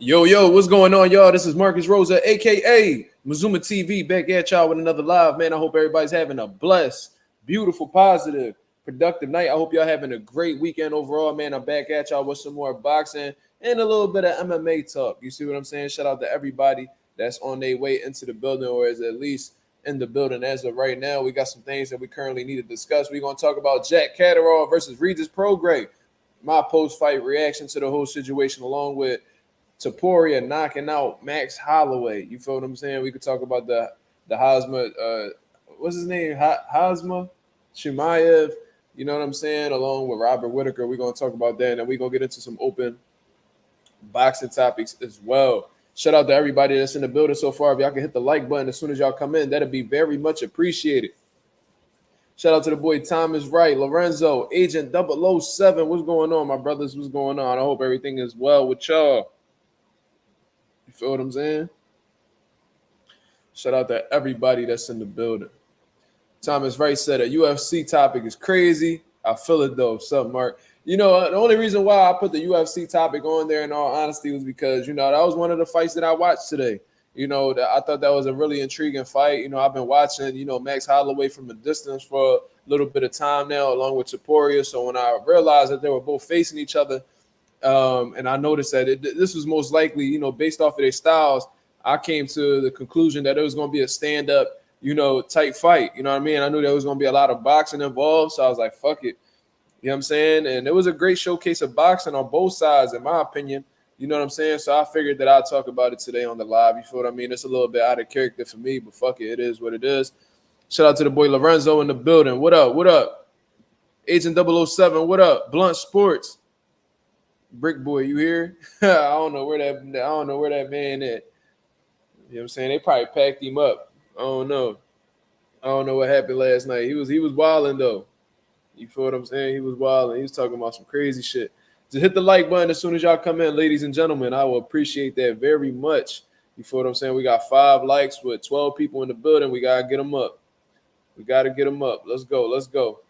Yo, what's going on, y'all? This is Marcus Rosa, aka Mazuma TV, back at y'all with another live. Man, I hope everybody's having a blessed, beautiful, positive, productive night. I hope y'all having a great weekend overall, man. I'm back at y'all with some more boxing and a little bit of MMA talk. You see what I'm saying? Shout out to everybody that's on their way into the building, or is at least in the building as of right now. We got some things that we currently need to discuss. We're going to talk about Jack Catterall versus Regis Prograis, my post-fight reaction to the whole situation, along with Topuria knocking out Max Holloway. You feel what I'm saying? We could talk about the Hazma, what's his name? Hazma Shimaev. You know what I'm saying? Along with Robert Whitaker, we're gonna talk about that, and then we're gonna get into some open boxing topics as well. Shout out to everybody that's in the building so far. If y'all can hit the like button as soon as y'all come in, that'd be very much appreciated. Shout out to the boy Thomas Wright, Lorenzo, Agent 007. What's going on, my brothers? What's going on? I hope everything is well with y'all. You feel what I'm saying? Shout out to everybody that's in the building. Thomas Wright said a UFC topic is crazy. I feel it though. What's up, Mark? You know, the only reason why I put the UFC topic on there, in all honesty, was because, you know, that was one of the fights that I watched today. You know, I thought that was a really intriguing fight. You know, I've been watching, you know, Max Holloway from a distance for a little bit of time now, along with Topuria. So when I realized that they were both facing each other, and I noticed that this was most likely, you know, based off of their styles, I came to the conclusion that it was going to be a stand-up, you know, tight fight. You know what I mean? I knew there was going to be a lot of boxing involved, so I was like, fuck it. You know what I'm saying? And it was a great showcase of boxing on both sides, in my opinion. You know what I'm saying? So I figured that I'd talk about it today on the live. You feel what I mean? It's a little bit out of character for me, but fuck it. It is what it is. Shout out to the boy Lorenzo in the building. What up? What up? Agent 007, what up? Blunt Sports. Brick Boy, you here? I don't know where that man at. You know what I'm saying? They probably packed him up. I don't know what happened last night. He was wilding though. You feel what I'm saying? He was wilding. He was talking about some crazy shit. Just hit the like button as soon as y'all come in, ladies and gentlemen. I will appreciate that very much. You feel what I'm saying? We got 5 likes with 12 people in the building. We gotta get them up. Let's go.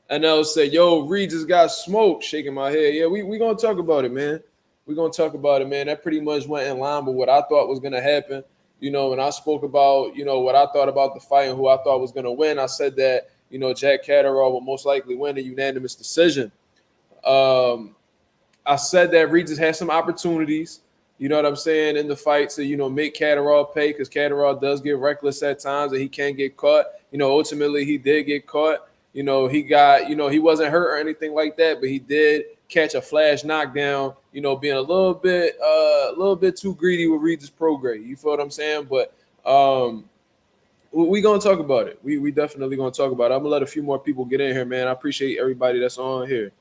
And I'll say, yo, Regis got smoked, shaking my head. Yeah, we going to talk about it, man. That pretty much went in line with what I thought was going to happen. You know, when I spoke about, you know, what I thought about the fight and who I thought was going to win, I said that, you know, Jack Catterall will most likely win a unanimous decision. I said that Regis had some opportunities, you know what I'm saying, in the fight to, you know, make Catterall pay, because Catterall does get reckless at times and he can get caught. You know, ultimately he did get caught. You know, he wasn't hurt or anything like that, but he did catch a flash knockdown, you know, being a little bit too greedy with Regis Prograis. You feel what I'm saying? But we going to talk about it. We definitely going to talk about it. I'm going to let a few more people get in here, man. I appreciate everybody that's on here.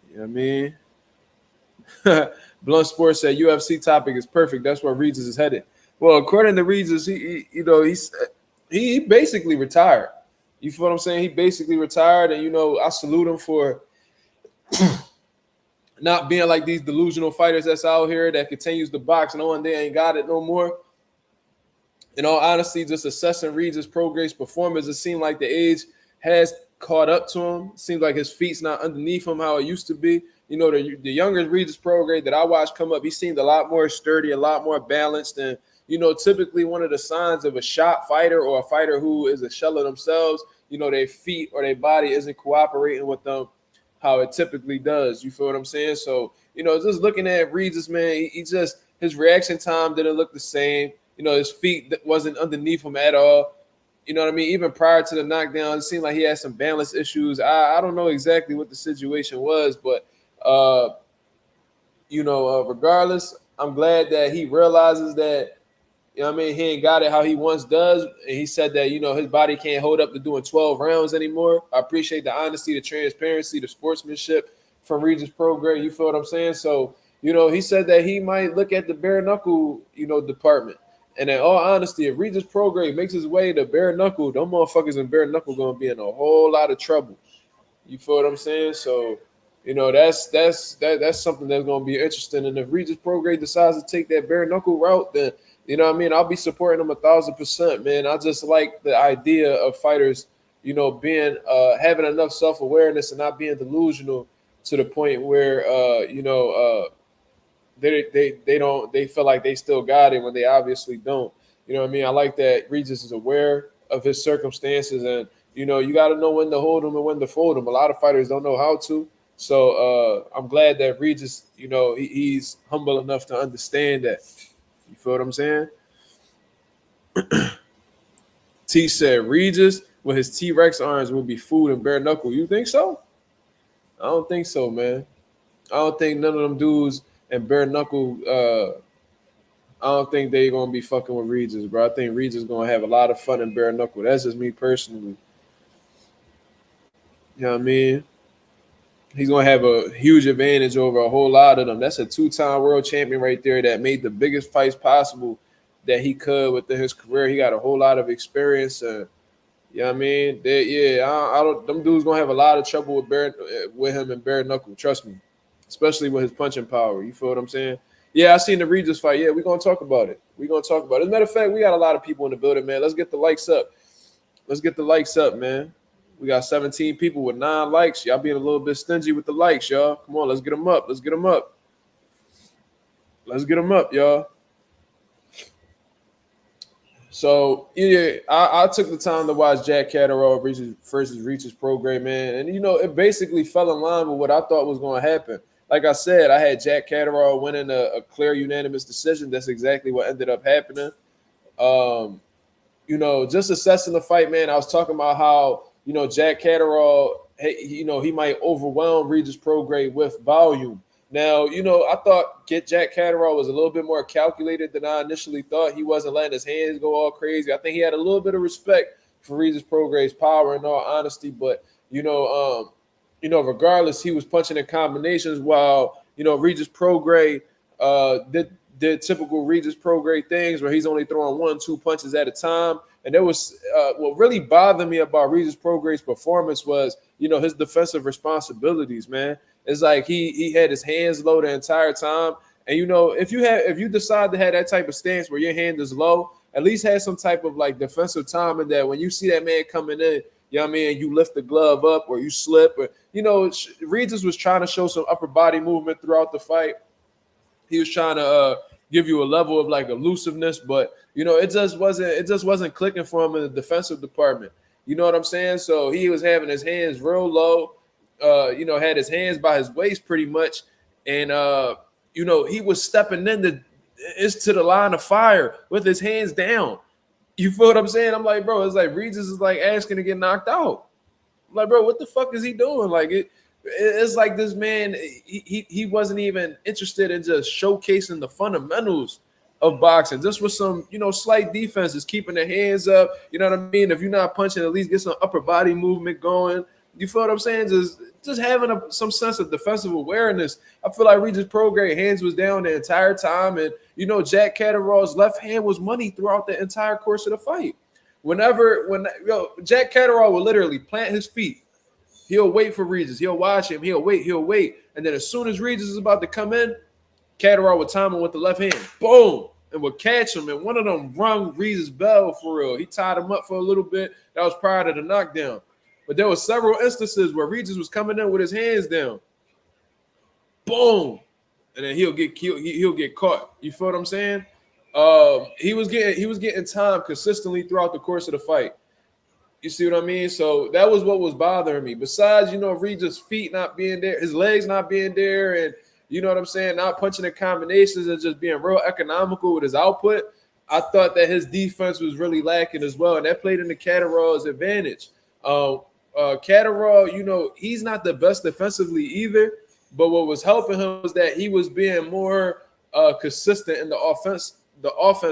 You know what I mean? Blunt Sports said UFC topic is perfect. That's where Regis is headed. Well, according to Regis, he basically retired. You feel what I'm saying? He basically retired, and, you know, I salute him for not being like these delusional fighters that's out here that continues to box knowing they ain't got it no more. In all honesty, just assessing Regis Prograis' performance, it seemed like the age has caught up to him. It seems like his feet's not underneath him how it used to be. You know, the younger Regis Prograis that I watched come up, he seemed a lot more sturdy, a lot more balanced, and, you know, typically one of the signs of a shot fighter or a fighter who is a shell of themselves, you know, their feet or their body isn't cooperating with them how it typically does. You feel what I'm saying? So, you know, just looking at Regis, man, his reaction time didn't look the same. You know, his feet wasn't underneath him at all. You know what I mean? Even prior to the knockdown, it seemed like he had some balance issues. I don't know exactly what the situation was, but, regardless, I'm glad that he realizes that, you know what I mean, he ain't got it how he once does. And he said that, you know, his body can't hold up to doing 12 rounds anymore. I appreciate the honesty, the transparency, the sportsmanship from Regis Prograis. You feel what I'm saying? So, you know, he said that he might look at the bare knuckle, you know, department. And in all honesty, if Regis Prograis makes his way to bare knuckle, them motherfuckers in bare knuckle going to be in a whole lot of trouble. You feel what I'm saying? So, you know, that's something that's going to be interesting. And if Regis Prograis decides to take that bare knuckle route, then, you know what I mean, I'll be supporting him 1,000%, man. I just like the idea of fighters, you know, being having enough self-awareness and not being delusional to the point where they feel like they still got it when they obviously don't. You know what I mean? I like that Regis is aware of his circumstances, and you got to know when to hold him and when to fold him. A lot of fighters don't know how to. So I'm glad that Regis, he's humble enough to understand that. You feel what I'm saying? T said Regis with his T-Rex arms will be food and bare knuckle. You think so? I don't think so, man. I don't think none of them dudes and bare knuckle. I don't think they gonna be fucking with Regis, bro. I think Regis gonna have a lot of fun in bare knuckle. That's just me personally. You know what I mean? He's gonna have a huge advantage over a whole lot of them. That's a 2-time world champion right there that made the biggest fights possible that he could within his career. He got a whole lot of experience. You know what I mean? I don't. Them dudes gonna have a lot of trouble with him and bare knuckle. Trust me, especially with his punching power. You feel what I'm saying? Yeah, I seen the Regis fight. Yeah, we're gonna talk about it. As a matter of fact, we got a lot of people in the building, man. Let's get the likes up. Man. We got 17 people with 9 likes. Y'all being a little bit stingy with the likes, y'all. Come on, let's get them up. Let's get them up, y'all. So yeah, I took the time to watch Jack Catterall versus Regis Prograis, man, and it basically fell in line with what I thought was going to happen. Like I said, I had Jack Catterall winning a clear unanimous decision. That's exactly what ended up happening. Just assessing the fight, man. I was talking about how Jack Catterall, he might overwhelm Regis Prograis with volume. Now, I thought Jack Catterall was a little bit more calculated than I initially thought. He wasn't letting his hands go all crazy. I think he had a little bit of respect for Regis Prograis' power, in all honesty. But regardless, he was punching in combinations while Regis Prograis did typical Regis Prograis things where he's only throwing 1-2 punches at a time. And there was what really bothered me about Regis Prograis' performance was his defensive responsibilities, man. It's like he had his hands low the entire time. And if you decide to have that type of stance where your hand is low, at least have some type of like defensive time, and that when you see that man coming in, you know what I mean, you lift the glove up or you slip, or Regis was trying to show some upper body movement throughout the fight. He was trying to give you a level of like elusiveness, but it just wasn't clicking for him in the defensive department. You know what I'm saying? So he was having his hands real low, had his hands by his waist pretty much, and he was stepping to the line of fire with his hands down. You feel what I'm saying? I'm like, bro, it's like Regis is like asking to get knocked out. I'm like, bro, what the fuck is he doing? Like it's like this man, he wasn't even interested in just showcasing the fundamentals of boxing, just with some, slight defenses, keeping the hands up. You know what I mean? If you're not punching, at least get some upper body movement going. You feel what I'm saying? Just having some sense of defensive awareness. I feel like Regis Prograis' hands was down the entire time, and Jack Catterall's left hand was money throughout the entire course of the fight. When Jack Catterall will literally plant his feet, he'll wait for Regis. He'll watch him. He'll wait. And then as soon as Regis is about to come in, Catterall would time him with the left hand. Boom. And would catch him. And one of them rung Regis' bell for real. He tied him up for a little bit. That was prior to the knockdown. But there were several instances where Regis was coming in with his hands down. Boom. And then he'll get killed. He'll get caught. You feel what I'm saying? He was getting time consistently throughout the course of the fight. You see what I mean? So that was what was bothering me. Besides, Regis' feet not being there, his legs not being there, and you know what I'm saying, not punching in combinations and just being real economical with his output, I thought that his defense was really lacking as well, and that played into Catterall's advantage. Catterall, he's not the best defensively either, but what was helping him was that he was being more consistent in the offense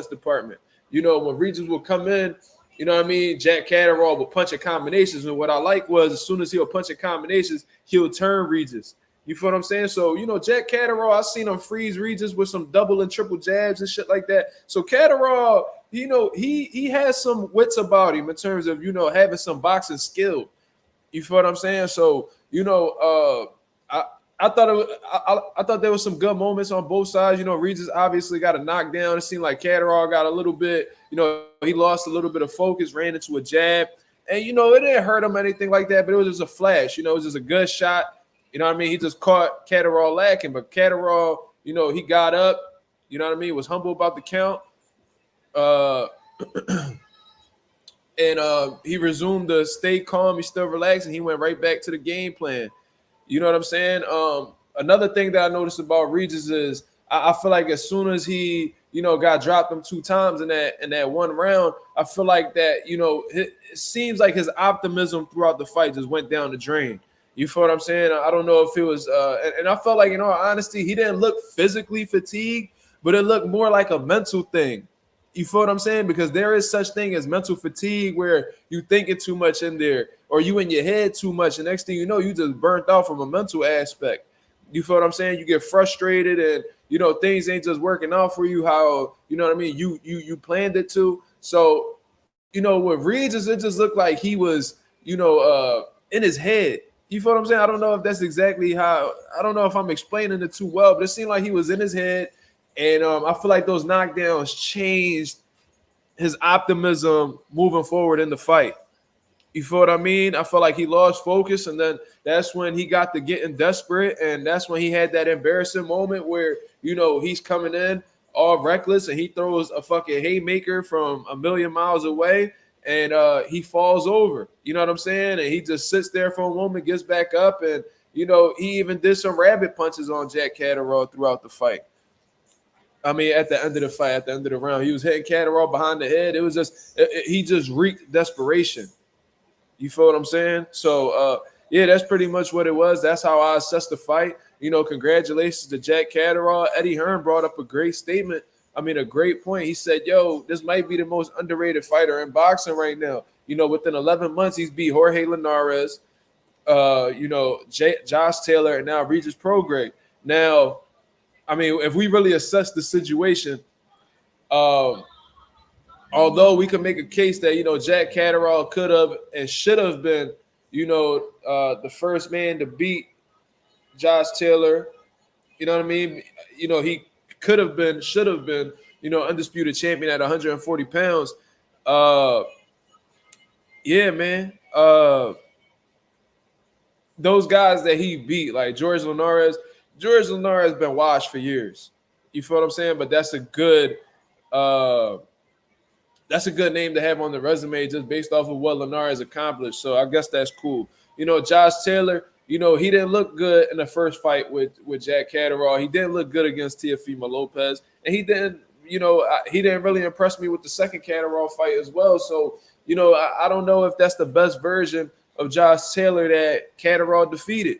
department. When Regis would come in, you know what I mean, Jack Catterall would punch in combinations, and what I like was as soon as he'll punch in combinations, he'll turn Regis. You feel what I'm saying? So, Jack Catterall, I seen him freeze Regis with some double and triple jabs and shit like that. So Catterall, he has some wits about him in terms of, having some boxing skill. You feel what I'm saying? So, I thought there was some good moments on both sides. Regis obviously got a knockdown. It seemed like Catterall got a little bit, he lost a little bit of focus, ran into a jab. And, it didn't hurt him or anything like that, but it was just a flash. It was just a good shot. You know what I mean? He just caught Catterall lacking, but Catterall, he got up, was humble about the count. Uh, and he resumed to stay calm. He's still relaxed, and he went right back to the game plan. You know what I'm saying? Another thing that I noticed about Regis is I feel like as soon as he, got dropped them 2 times in that one round, I feel like that, it seems like his optimism throughout the fight just went down the drain. You feel what I'm saying? I don't know if it was, and I felt like, in all honesty, he didn't look physically fatigued, but it looked more like a mental thing. You feel what I'm saying? Because there is such thing as mental fatigue where you thinking too much in there or you in your head too much. And next thing you know, you just burnt out from a mental aspect. You feel what I'm saying? You get frustrated and, things ain't just working out for you how, what I mean? You planned it to. So, with Regis, it just looked like he was, in his head. You feel what I'm saying? I don't know if that's exactly how, I don't know if I'm explaining it too well, but it seemed like he was in his head. And I feel like those knockdowns changed his optimism moving forward in the fight. You feel what I mean? I feel like he lost focus, and then that's when he got to getting desperate, and that's when he had that embarrassing moment where, he's coming in all reckless, and he throws a fucking haymaker from a million miles away, and he falls over. You know what I'm saying? And he just sits there for a moment, gets back up, and, he even did some rabbit punches on Jack Catterall throughout the fight. I mean, at the end of the fight, at the end of the round, he was hitting Catterall behind the head. It was just, he just reeked desperation. You feel what I'm saying? So, yeah, that's pretty much what it was. That's how I assessed the fight. Congratulations to Jack Catterall. Eddie Hearn brought up a great statement. I mean, a great point. He said, yo, this might be the most underrated fighter in boxing right now. Within 11 months, he's beat Jorge Linares, Josh Taylor, and now Regis Prograis. Now, I mean, if we really assess the situation, although we could make a case that, Jack Catterall could have and should have been, the first man to beat Josh Taylor, you know what I mean? He could have been, should have been, undisputed champion at 140 pounds. Yeah, man. Those guys that he beat, like George Linares been washed for years. You feel what I'm saying? But that's a good name to have on the resume just based off of what Linares accomplished. So I guess that's cool. Josh Taylor, he didn't look good in the first fight with Jack Catterall. He didn't look good against Teofimo Lopez. And he didn't really impress me with the second Catterall fight as well. So, I don't know if that's the best version of Josh Taylor that Catterall defeated.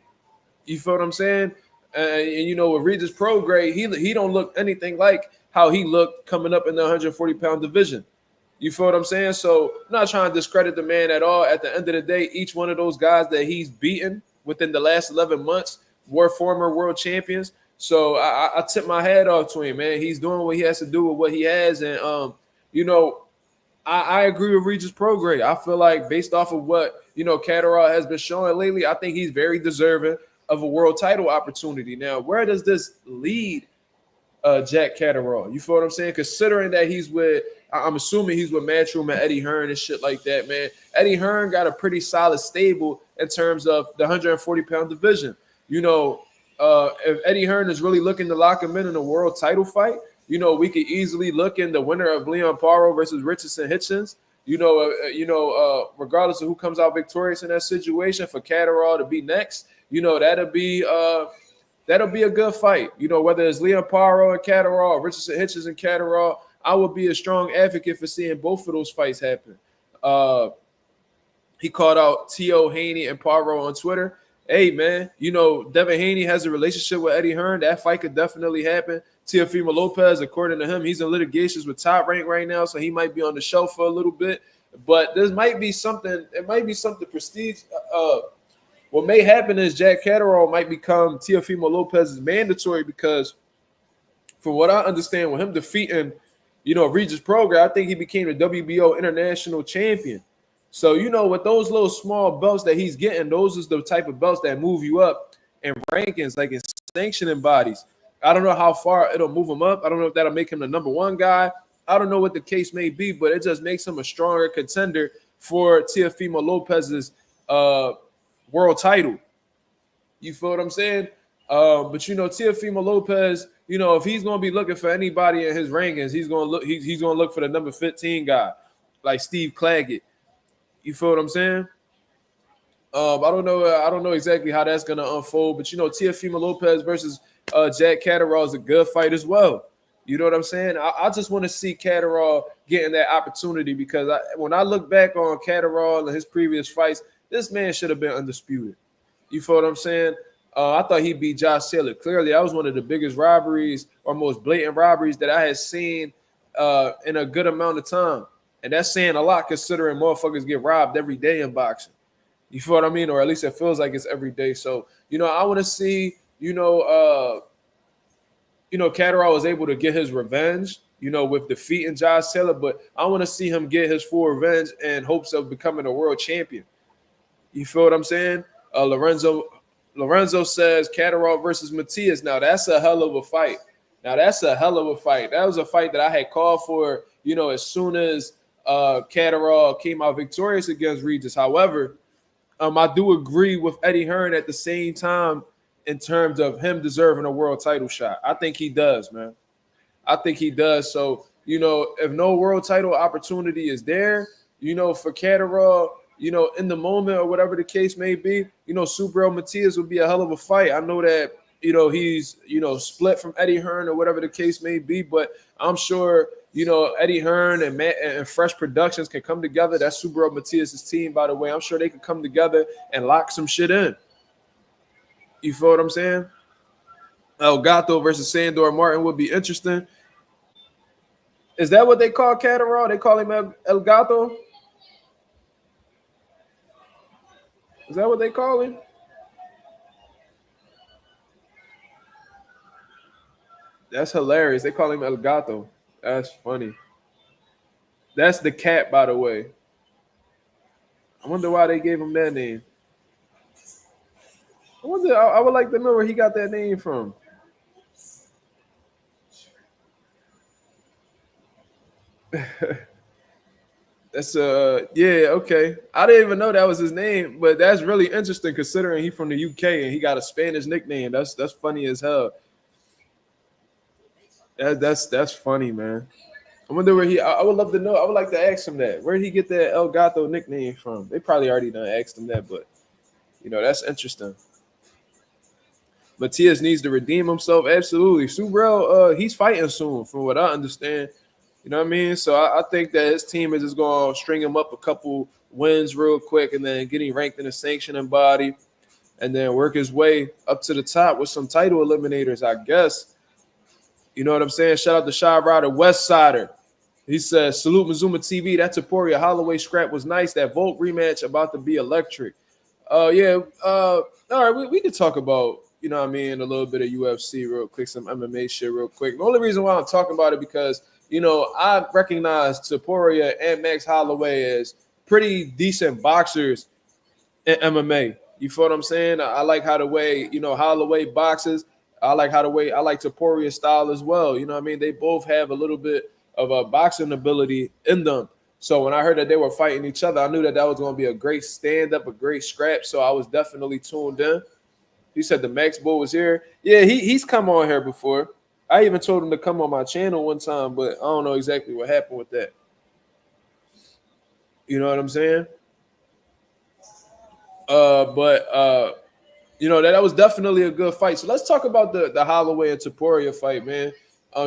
You feel what I'm saying? And with Regis Prograis, he don't look anything like how he looked coming up in the 140-pound division. You feel what I'm saying? So I'm not trying to discredit the man at all. At the end of the day, each one of those guys that he's beaten within the last 11 months were former world champions. So I tip my hat off to him, man. He's doing what he has to do with what he has. And, I agree with Regis Prograis. I feel like based off of what, Catterall has been showing lately, I think he's very deserving of a world title opportunity. Now, where does this lead Jack Catterall? You feel what I'm saying? Considering that I'm assuming he's with Matchroom and Eddie Hearn and shit like that, man. Eddie Hearn got a pretty solid stable in terms of the 140-pound division. If Eddie Hearn is really looking to lock him in a world title fight, we could easily look in the winner of Leon Paro versus Richardson Hitchens. Regardless of who comes out victorious in that situation, for Catterall to be next, that'll be a good fight. Whether it's Leon Paro and Catterall, or Richardson Hitchens and Catterall, I would be a strong advocate for seeing both of those fights happen. He called out T.O. Haney and Paro on Twitter. Hey, man, Devin Haney has a relationship with Eddie Hearn. That fight could definitely happen. Teofimo Lopez, according to him, he's in litigations with Top Rank right now, so he might be on the shelf for a little bit. But there might be something. It might be something prestige. What may happen is Jack Catterall might become Teofimo Lopez's mandatory because, from what I understand, with him defeating, Regis Prograis, I think he became the WBO international champion. So, with those little small belts that he's getting, those is the type of belts that move you up in rankings, like in sanctioning bodies. I don't know how far it'll move him up. I don't know if that'll make him the number one guy. I don't know what the case may be, but it just makes him a stronger contender for Teofimo Lopez's world title. You feel what I'm saying? But Teofimo Lopez, if he's gonna be looking for anybody in his rankings, he's gonna look. He's gonna look for the number 15 guy, like Steve Claggett. You feel what I'm saying? I don't know. I don't know exactly how that's gonna unfold, but Teofimo Lopez versus Jack Catterall is a good fight as well. You know what I'm saying? I just want to see Catterall getting that opportunity because when I look back on Catterall and his previous fights, this man should have been undisputed. You feel what I'm saying? I thought he beat Josh Taylor. Clearly, that was one of the biggest robberies or most blatant robberies that I had seen in a good amount of time. And that's saying a lot considering motherfuckers get robbed every day in boxing. You feel what I mean? Or at least it feels like it's every day. So, I want to see, Catterall was able to get his revenge, with defeating Josh Taylor, but I want to see him get his full revenge in hopes of becoming a world champion. You feel what I'm saying? Lorenzo says Catterall versus Matias. Now, that's a hell of a fight. That was a fight that I had called for, as soon as Catterall came out victorious against Regis. However, I do agree with Eddie Hearn at the same time in terms of him deserving a world title shot. I think he does, man. I think he does. So, if no world title opportunity is there, for Catterall, in the moment or whatever the case may be, Subriel Matias would be a hell of a fight. I know that, he's, split from Eddie Hearn or whatever the case may be, but I'm sure, Eddie Hearn and Fresh Productions can come together. That's Subriel Matias' team, by the way. I'm sure they can come together and lock some shit in. You feel what I'm saying? El Gato versus Sandor Martin would be interesting. Is that what they call Catterall? They call him El Gato? Is that what they call him? That's hilarious. They call him El Gato. That's funny. That's the cat, by the way. I wonder why they gave him that name. I would like to know where he got that name from. That's okay. I didn't even know that was his name, but that's really interesting considering he's from the UK and he got a Spanish nickname. That's funny as hell. That's funny, man. I wonder where I would love to know. I would like to ask him that. Where did he get that El Gato nickname from? They probably already done asked him that, but that's interesting. Matias needs to redeem himself. Absolutely. Subriel, he's fighting soon, from what I understand. You know what I mean? So I think that his team is just going to string him up a couple wins real quick and then get him ranked in the sanctioning body and then work his way up to the top with some title eliminators, I guess. You know what I'm saying? Shout out to Shy Rider Westsider. He says, salute Mazuma TV. That Topuria Holloway scrap was nice. That Volt rematch about to be electric. All right, we could talk about, a little bit of UFC real quick, some MMA shit real quick. The only reason why I'm talking about it because, I recognize Topuria and Max Holloway as pretty decent boxers in MMA. You feel what I'm saying? I like how the way, Holloway boxes. I like Topuria's style as well. You know what I mean? They both have a little bit of a boxing ability in them. So when I heard that they were fighting each other, I knew that was going to be a great stand-up, a great scrap. So I was definitely tuned in. He said the Max Bull was here. Yeah, he's come on here before. I even told him to come on my channel one time, but I don't know exactly what happened with that. You know what I'm saying? That was definitely a good fight. So let's talk about the Holloway and Topuria fight, man.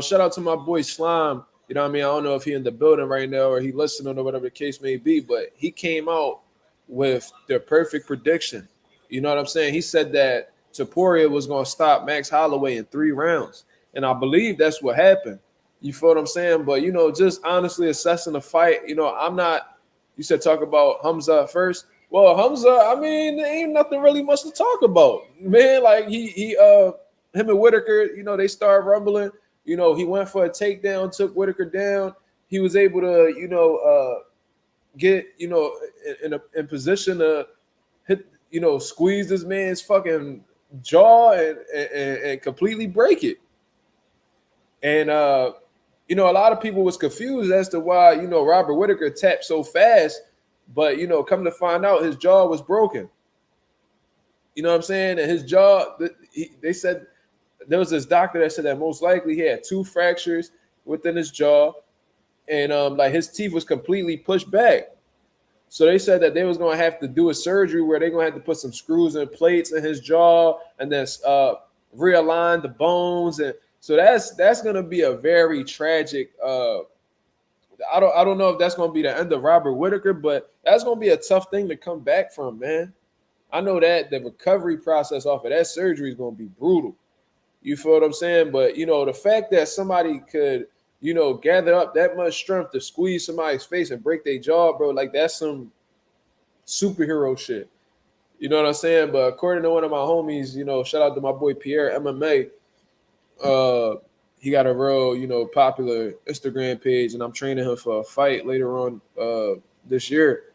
Shout out to my boy Slime. You know what I mean? I don't know if he's in the building right now or he listening or whatever the case may be, but he came out with the perfect prediction. You know what I'm saying? He said that Topuria was going to stop Max Holloway in 3 rounds. And I believe that's what happened. You feel what I'm saying? But, just honestly assessing the fight, I'm not – you said talk about Hamza first. Well, Hamza, there ain't nothing really much to talk about. Man, like him and Whitaker, they started rumbling. He went for a takedown, took Whitaker down. He was able to, get, in position to hit, squeeze this man's fucking jaw and completely break it. And, a lot of people was confused as to why, Robert Whitaker tapped so fast, but, come to find out his jaw was broken. You know what I'm saying? And his jaw, they said there was this doctor that said that most likely he had 2 fractures within his jaw, and like his teeth was completely pushed back. So they said that they was gonna have to do a surgery where they're gonna have to put some screws and plates in his jaw and then realign the bones, and so that's gonna be a very tragic. I don't know if that's gonna be the end of Robert Whitaker, but that's gonna be a tough thing to come back from, man. I know that the recovery process off of that surgery is gonna be brutal. You feel what I'm saying? But the fact that somebody could, gather up that much strength to squeeze somebody's face and break their jaw, bro, like that's some superhero shit. You know what I'm saying? But according to one of my homies, shout out to my boy Pierre MMA, he got a real, popular Instagram page, and I'm training him for a fight later on this year.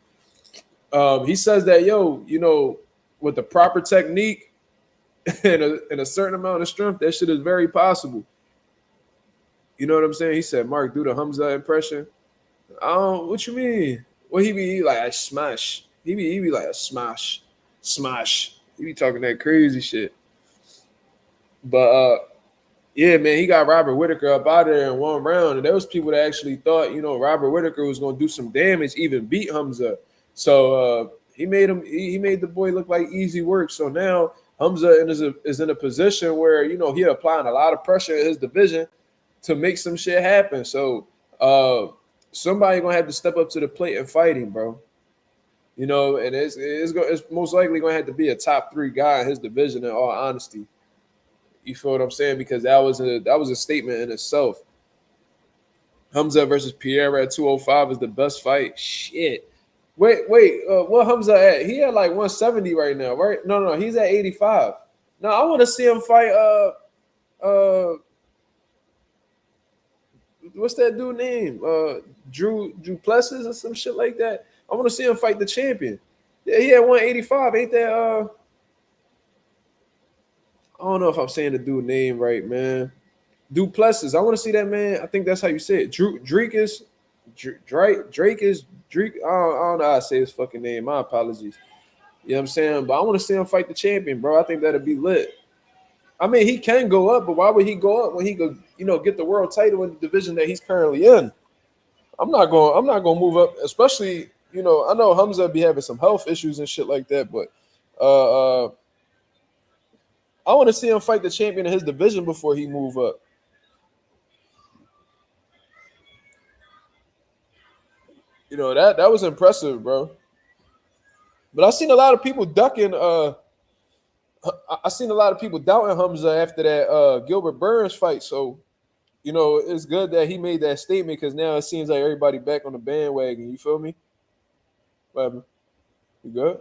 He says that, with the proper technique and a certain amount of strength, that shit is very possible. You know what I'm saying? He said, Mark, do the Hamza impression. What you mean? Well, he be like, I smash. He be like a smash. He be talking that crazy shit. But yeah, man, he got Robert Whitaker up out of there in 1 round. And there was people that actually thought, Robert Whitaker was gonna do some damage, even beat Hamza. So he made the boy look like easy work. So now Hamza is in a position where, he applying a lot of pressure in his division to make some shit happen. So somebody gonna have to step up to the plate and fight him, bro. And it's most likely gonna have to be a top 3 guy in his division, in all honesty. You feel what I'm saying? Because that was a statement in itself. Hamza versus Pierre at 205 is the best fight. Shit. Wait, what Hamza at? He at like 170 right now, right? No, he's at 85. No, I want to see him fight what's that dude name? Drew Plessis or some shit like that. I want to see him fight the champion. Yeah, he at 185. Ain't that I don't know if I'm saying the dude name right, man. Duplessis. I want to see that, man. I think that's how you say it. Drake is Drake. I don't know how to say his fucking name. My apologies. You know what I'm saying? But I want to see him fight the champion, bro. I think that'd be lit. I mean, he can go up, but why would he go up when he could, get the world title in the division that he's currently in? I'm not going to move up, especially, I know Hamza be having some health issues and shit like that, but I want to see him fight the champion in his division before he move up. That was impressive, bro. But I seen a lot of people ducking. I seen a lot of people doubting Hamza after that Gilbert Burns fight. So, it's good that he made that statement because now it seems like everybody back on the bandwagon. You feel me? What? You good?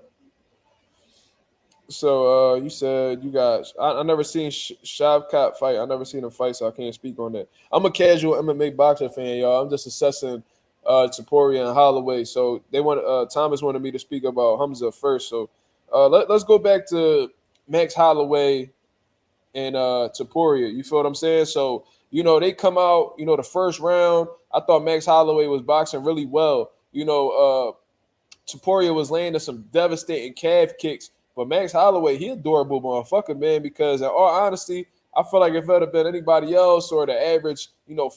So you said you guys. I never seen Shavkat fight. I never seen him fight, so I can't speak on that. I'm a casual MMA boxing fan, y'all. I'm just assessing Topuria and Holloway. So they want Thomas wanted me to speak about Hamza first. So let's go back to Max Holloway and Topuria. You feel what I'm saying? So they come out. The first round. I thought Max Holloway was boxing really well. Topuria was landing some devastating calf kicks. But Max Holloway, he adorable motherfucker, man, because in all honesty, I feel like if it would have been anybody else or the average,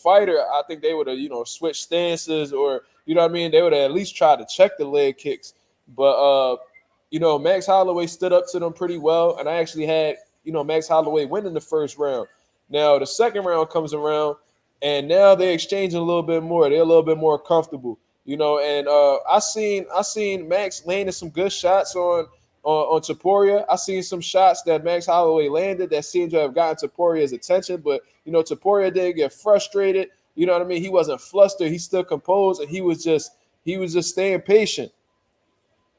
fighter, I think they would have, switched stances or, They would have at least tried to check the leg kicks. But, Max Holloway stood up to them pretty well. And I actually had, Max Holloway winning the first round. Now, the second round comes around, and now they're exchanging a little bit more. They're a little bit more comfortable, and I seen Max landing some good shots on Topuria. I seen some shots that Max Holloway landed that seemed to have gotten Topuria's attention, but Topuria didn't get frustrated. You know what I mean? He wasn't flustered. He still composed, and he was just staying patient.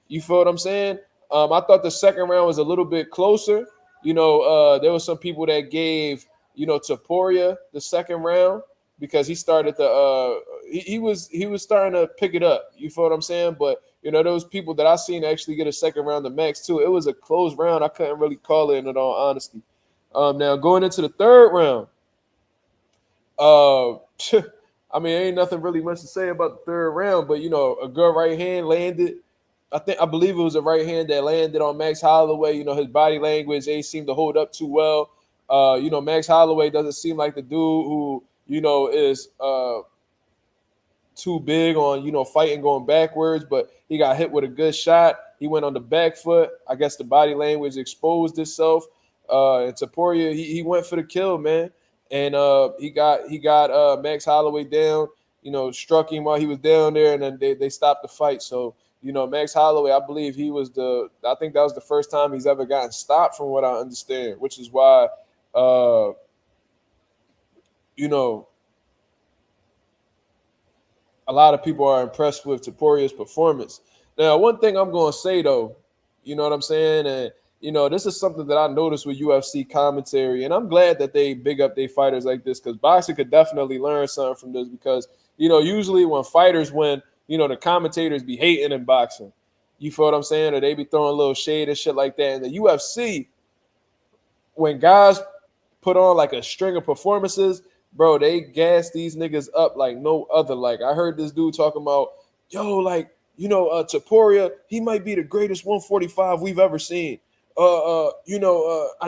You feel what I'm saying? I thought the second round was a little bit closer. There were some people that gave Topuria the second round because he started to he was starting to pick it up. You feel what I'm saying? But those people that I seen actually get a second round to Max too. It was a close round. I couldn't really call it in all honesty. Now going into the third round, ain't nothing really much to say about the third round, but a good right hand landed. I believe it was a right hand that landed on Max Holloway. You know, his body language ain't seemed to hold up too well. You know, Max Holloway doesn't seem like the dude who, you know, is too big on, you know, fighting going backwards, but he got hit with a good shot. He went on the back foot. I guess the body language exposed itself. And Topuria, he went for the kill, man. And he got Max Holloway down, you know, struck him while he was down there, and then they stopped the fight. So, you know, Max Holloway, I believe I think that was the first time he's ever gotten stopped from what I understand, which is why you know, a lot of people are impressed with Topuria's performance. Now, one thing I'm going to say, though, you know what I'm saying? And, you know, this is something that I noticed with UFC commentary, and I'm glad that they big up their fighters like this, because boxing could definitely learn something from this, because, you know, usually when fighters win, you know, the commentators be hating in boxing. You feel what I'm saying? Or they be throwing a little shade and shit like that. In the UFC, when guys put on like a string of performances, bro, they gas these niggas up like no other. Like, I heard this dude talking about, yo, like, you know, Topuria, he might be the greatest 145 we've ever seen. I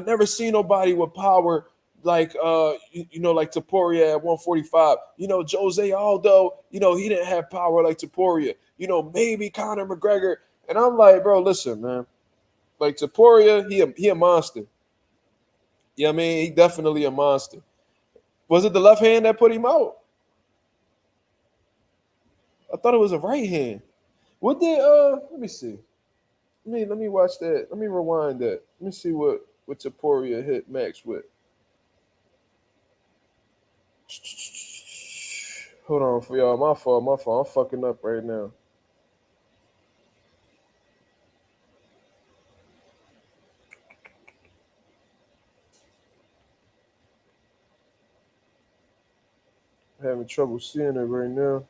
never seen nobody with power like like Topuria at 145. You know, Jose Aldo, you know, he didn't have power like Topuria. You know, maybe Conor McGregor. And I'm like, bro, listen, man. Like, Topuria, he a monster. Yeah, I mean, he definitely a monster. Was it the left hand that put him out? I thought it was a right hand. What did let me see. Let me watch that. Let me rewind that. Let me see what Topuria hit Max with. Hold on for y'all. My fault. I'm fucking up right now. Having trouble seeing it right now.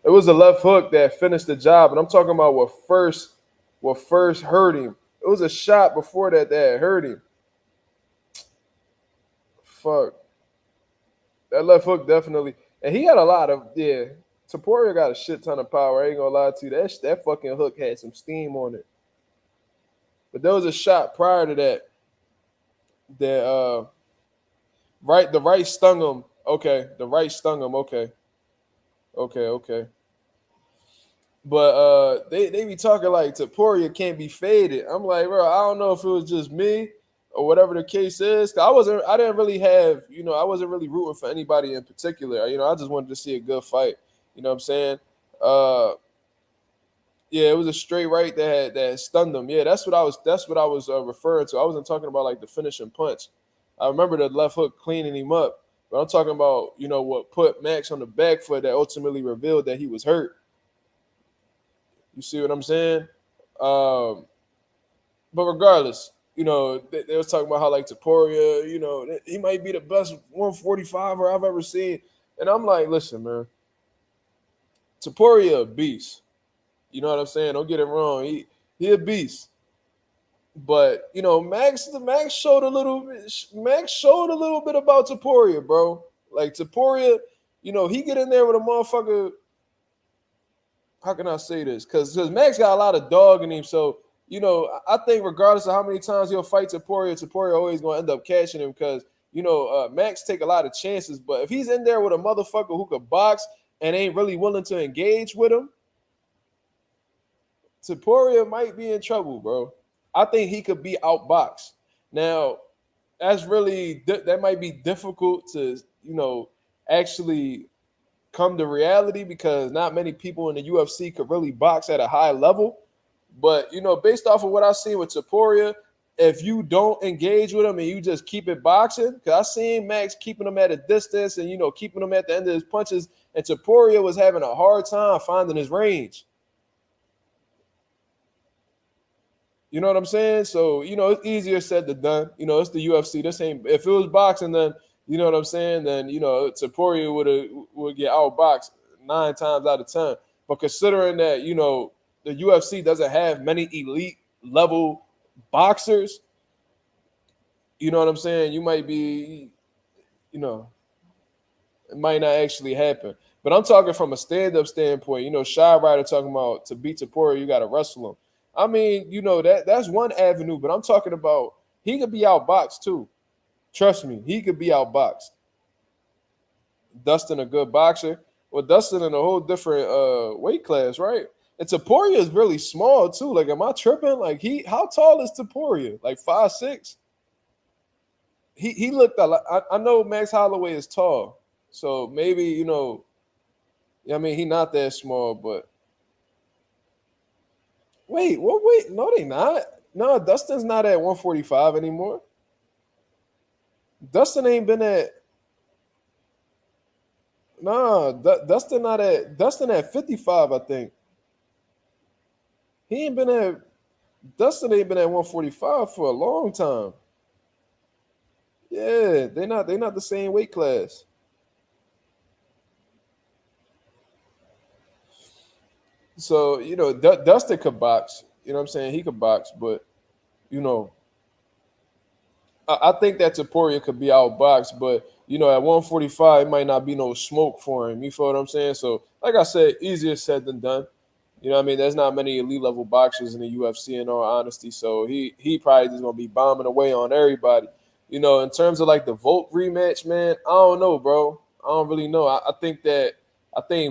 It was a left hook that finished the job, and I'm talking about what first hurt him. It was a shot before that hurt him. Fuck. That left hook definitely, and he had a lot of Topuria got a shit ton of power. I ain't gonna lie to you. That fucking hook had some steam on it. But there was a shot prior to that the right stung him. Okay, the right stung him. Okay. But they be talking like Topuria can't be faded. I'm like, bro, I don't know if it was just me or whatever the case is. 'Cause I didn't really have, I wasn't really rooting for anybody in particular. I just wanted to see a good fight. You know what I'm saying? Uh, yeah, it was a straight right that stunned him. Yeah, that's what I was referring to. I wasn't talking about like the finishing punch. I remember the left hook cleaning him up, but I'm talking about what put Max on the back foot that ultimately revealed that he was hurt. You see what I'm saying? Um, but regardless, they was talking about how like Topuria, he might be the best 145 I've ever seen, and I'm like, listen, man, Topuria a beast. You know what I'm saying? Don't get it wrong. He a beast. But Max showed a little bit about Topuria, bro. Like Topuria, he get in there with a motherfucker. How can I say this? Because Max got a lot of dog in him. So, I think regardless of how many times he'll fight Topuria always gonna end up catching him because Max take a lot of chances. But if he's in there with a motherfucker who could box and ain't really willing to engage with him, Topuria might be in trouble, bro. I think he could be outboxed. Now, that might be difficult to, actually come to reality because not many people in the UFC could really box at a high level. But, based off of what I've seen with Topuria, if you don't engage with him and you just keep it boxing, because I seen Max keeping him at a distance and, keeping him at the end of his punches, and Topuria was having a hard time finding his range. You know what I'm saying? So, it's easier said than done. It's the UFC. This ain't, if it was boxing, then, you know what I'm saying? Then, Topuria would get outboxed 9 times out of 10. But considering that, the UFC doesn't have many elite level boxers, You know what I'm saying? You might be, you know, it might not actually happen. But I'm talking from a stand-up standpoint. Shy Rider talking about to beat Topuria, you got to wrestle him. I mean, that's one avenue, but I'm talking about he could be outboxed too. Trust me, he could be outboxed. Dustin a good boxer. Well, Dustin in a whole different weight class, right? And Topuria is really small too. Like, am I tripping? Like, how tall is Topuria? Like 5'6"? He looked a lot. I know Max Holloway is tall, so maybe I mean, he not that small, but wait, what? Wait, no, they not. No, Dustin's not at 145 anymore. Dustin ain't been at. Nah, Dustin at 55, I think. He ain't been at Dustin ain't been at 145 for a long time. Yeah, they not the same weight class. So, Dustin could box. You know what I'm saying? He could box, but you know, I think that Topuria could be outboxed, but at 145, it might not be no smoke for him. You feel what I'm saying? So, like I said, easier said than done. You know what I mean? There's not many elite level boxers in the UFC in all honesty. So he probably just gonna be bombing away on everybody. In terms of like the Volk rematch, man, I don't know, bro. I don't really know. I think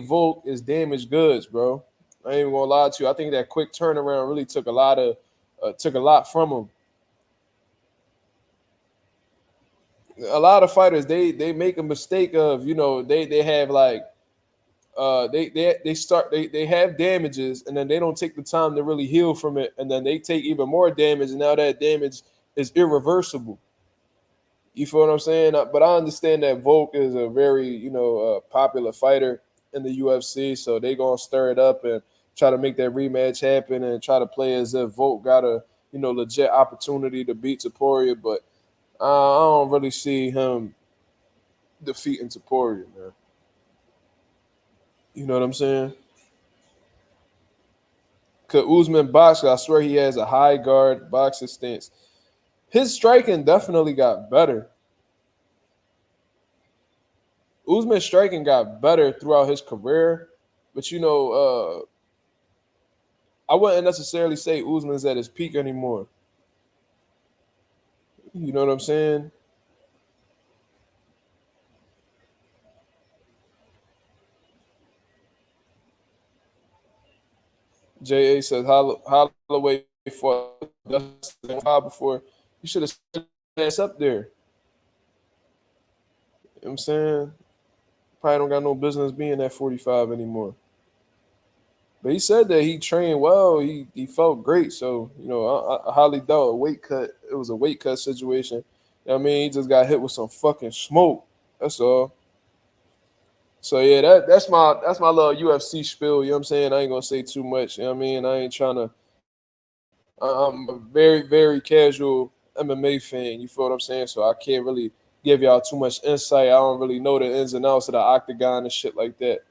Volk is damaged goods, bro. I ain't even gonna lie to you. I think that quick turnaround really took a lot from him. A lot of fighters they make a mistake of they have like they have damages and then they don't take the time to really heal from it and then they take even more damage and now that damage is irreversible. You feel what I'm saying? But I understand that Volk is a very popular fighter in the UFC, so they gonna stir it up and try to make that rematch happen and try to play as if Volk got a legit opportunity to beat Topuria, but I don't really see him defeating Topuria, man. You know what I'm saying? Cause Usman boxer, I swear he has a high guard boxing stance. His striking definitely got better. Usman's striking got better throughout his career, but I wouldn't necessarily say Usman's at his peak anymore. You know what I'm saying? JA says Holloway fought Dustin before. You should have set ass up there. You know what I'm saying? Probably don't got no business being at 45 anymore. But he said that he trained well. He felt great. So, I highly doubt a weight cut. It was a weight cut situation. You know what I mean? He just got hit with some fucking smoke. That's all. So yeah, that's my little UFC spiel. You know what I'm saying? I ain't gonna say too much. You know what I mean? I ain't trying to. I'm a very, very casual MMA fan. You feel what I'm saying? So I can't really give y'all too much insight. I don't really know the ins and outs of the octagon and shit like that.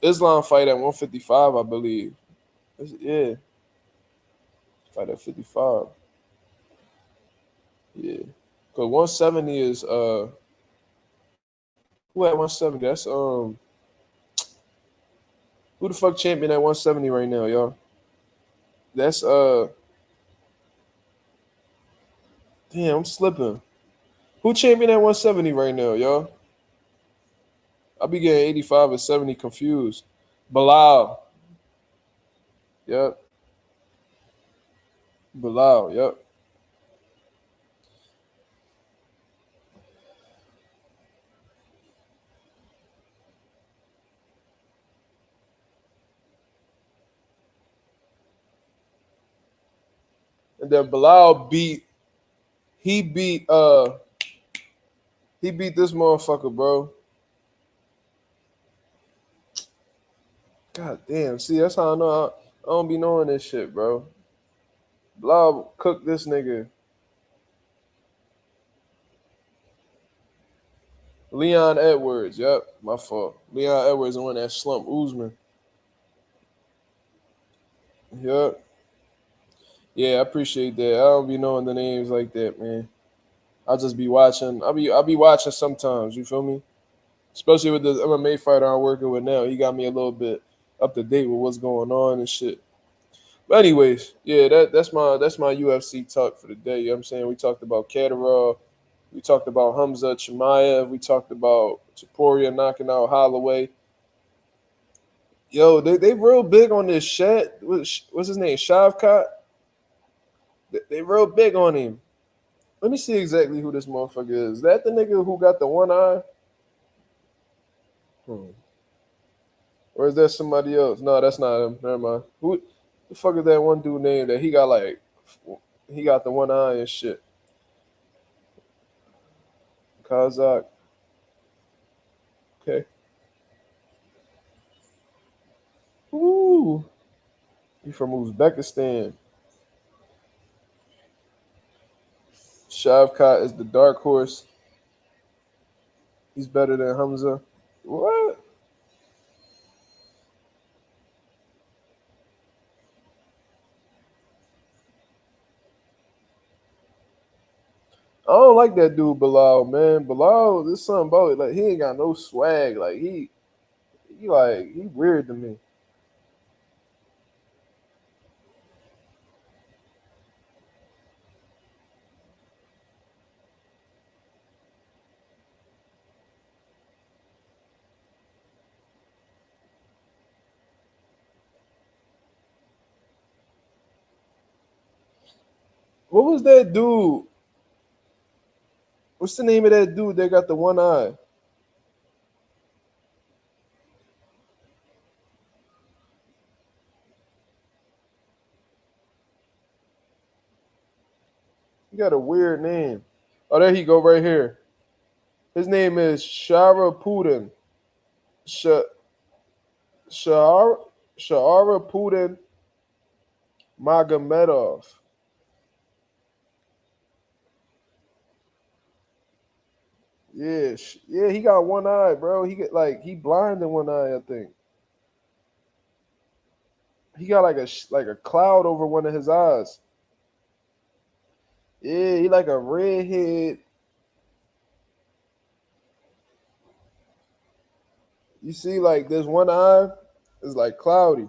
Islam fight at 155, I believe. Yeah, fight at 55. Yeah, because 170 is who at 170? That's who the fuck champion at 170 right now, y'all? That's damn, I'm slipping. Who champion at 170 right now, y'all? I'll be getting 85 or 70 confused. Bilal. Yep. Bilal. Yep. And then Bilal he beat he beat this motherfucker, bro. God damn. See, that's how I know I don't be knowing this shit, bro. Bilal cooked this nigga. Leon Edwards. Yep. My fault. Leon Edwards the one that slumped Usman. Yep. Yeah, I appreciate that. I don't be knowing the names like that, man. I'll just be watching. I'll be watching sometimes. You feel me? Especially with the MMA fighter I'm working with now. He got me a little bit up to date with what's going on and shit. But anyways, yeah, that's my UFC talk for the day. You know what I'm saying? We talked about Catterall. We talked about Hamza Chimaev. We talked about Topuria knocking out Holloway. Yo, they real big on this shit. What's his name? Shavkat? They real big on him. Let me see exactly who this motherfucker is. That the nigga who got the one eye? Or is that somebody else? No, that's not him. Never mind. Who the fuck is that one dude named that he got the one eye and shit? Kazakh. Okay. Ooh. He from Uzbekistan. Shavkat is the dark horse. He's better than Hamza. What? I don't like that dude Bilal, man. Bilal, there's something about it. Like he ain't got no swag. Like he weird to me. What was that dude? What's the name of that dude that got the one eye? He got a weird name. Oh, there he go right here. His name is Shara Putin. Sh- Shara Putin Magomedov. Yeah, yeah, he got one eye, bro. He blind in one eye, I think. He got like a cloud over one of his eyes. Yeah, he like a redhead. You see, like this one eye is like cloudy.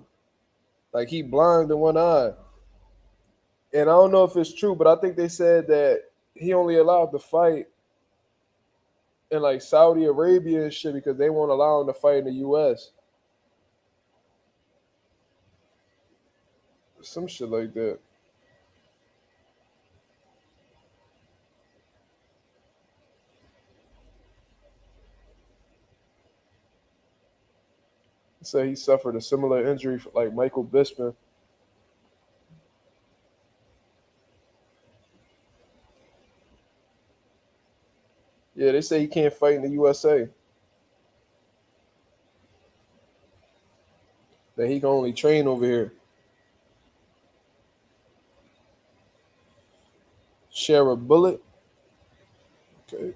Like he blind in one eye. And I don't know if it's true, but I think they said that he only allowed to fight in like Saudi Arabia and shit because they won't allow him to fight in the US. Some shit like that. Say he suffered a similar injury like Michael Bisping. Yeah, they say he can't fight in the USA. That he can only train over here. Share a bullet. Okay.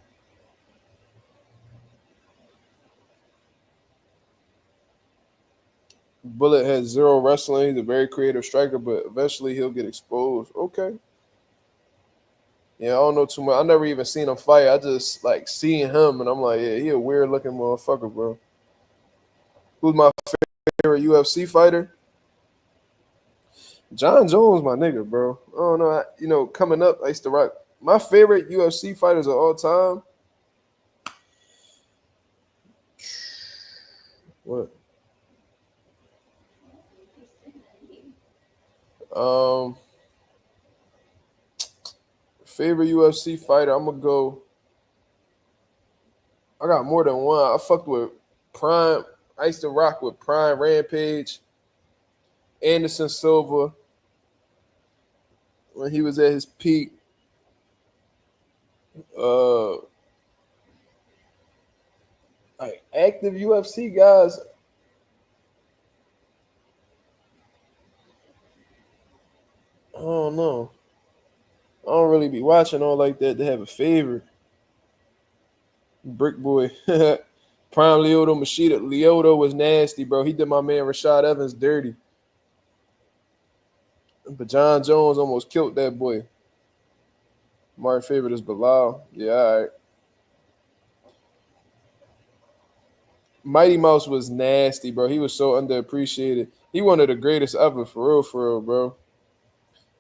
Bullet has zero wrestling. He's a very creative striker, but eventually he'll get exposed. Okay. Yeah, I don't know too much. I never even seen him fight. I just like seeing him, and I'm like, yeah, he a weird looking motherfucker, bro. Who's my favorite UFC fighter? John Jones, my nigga, bro. I don't know. Coming up, I used to rock. My favorite UFC fighters of all time. What? Um, Favorite UFC fighter. I'm gonna go. I got more than one. I fucked with Prime. I used to rock with Prime Rampage, Anderson Silva when he was at his peak. Uh, like active UFC guys. I don't know. I don't really be watching all like that to have a favorite. Brick Boy. Prime Lyoto Machida. Lyoto was nasty, bro. He did my man Rashad Evans dirty. But John Jones almost killed that boy. My favorite is Bilal. Yeah, all right. Mighty Mouse was nasty, bro. He was so underappreciated. He one of the greatest ever, for real, bro.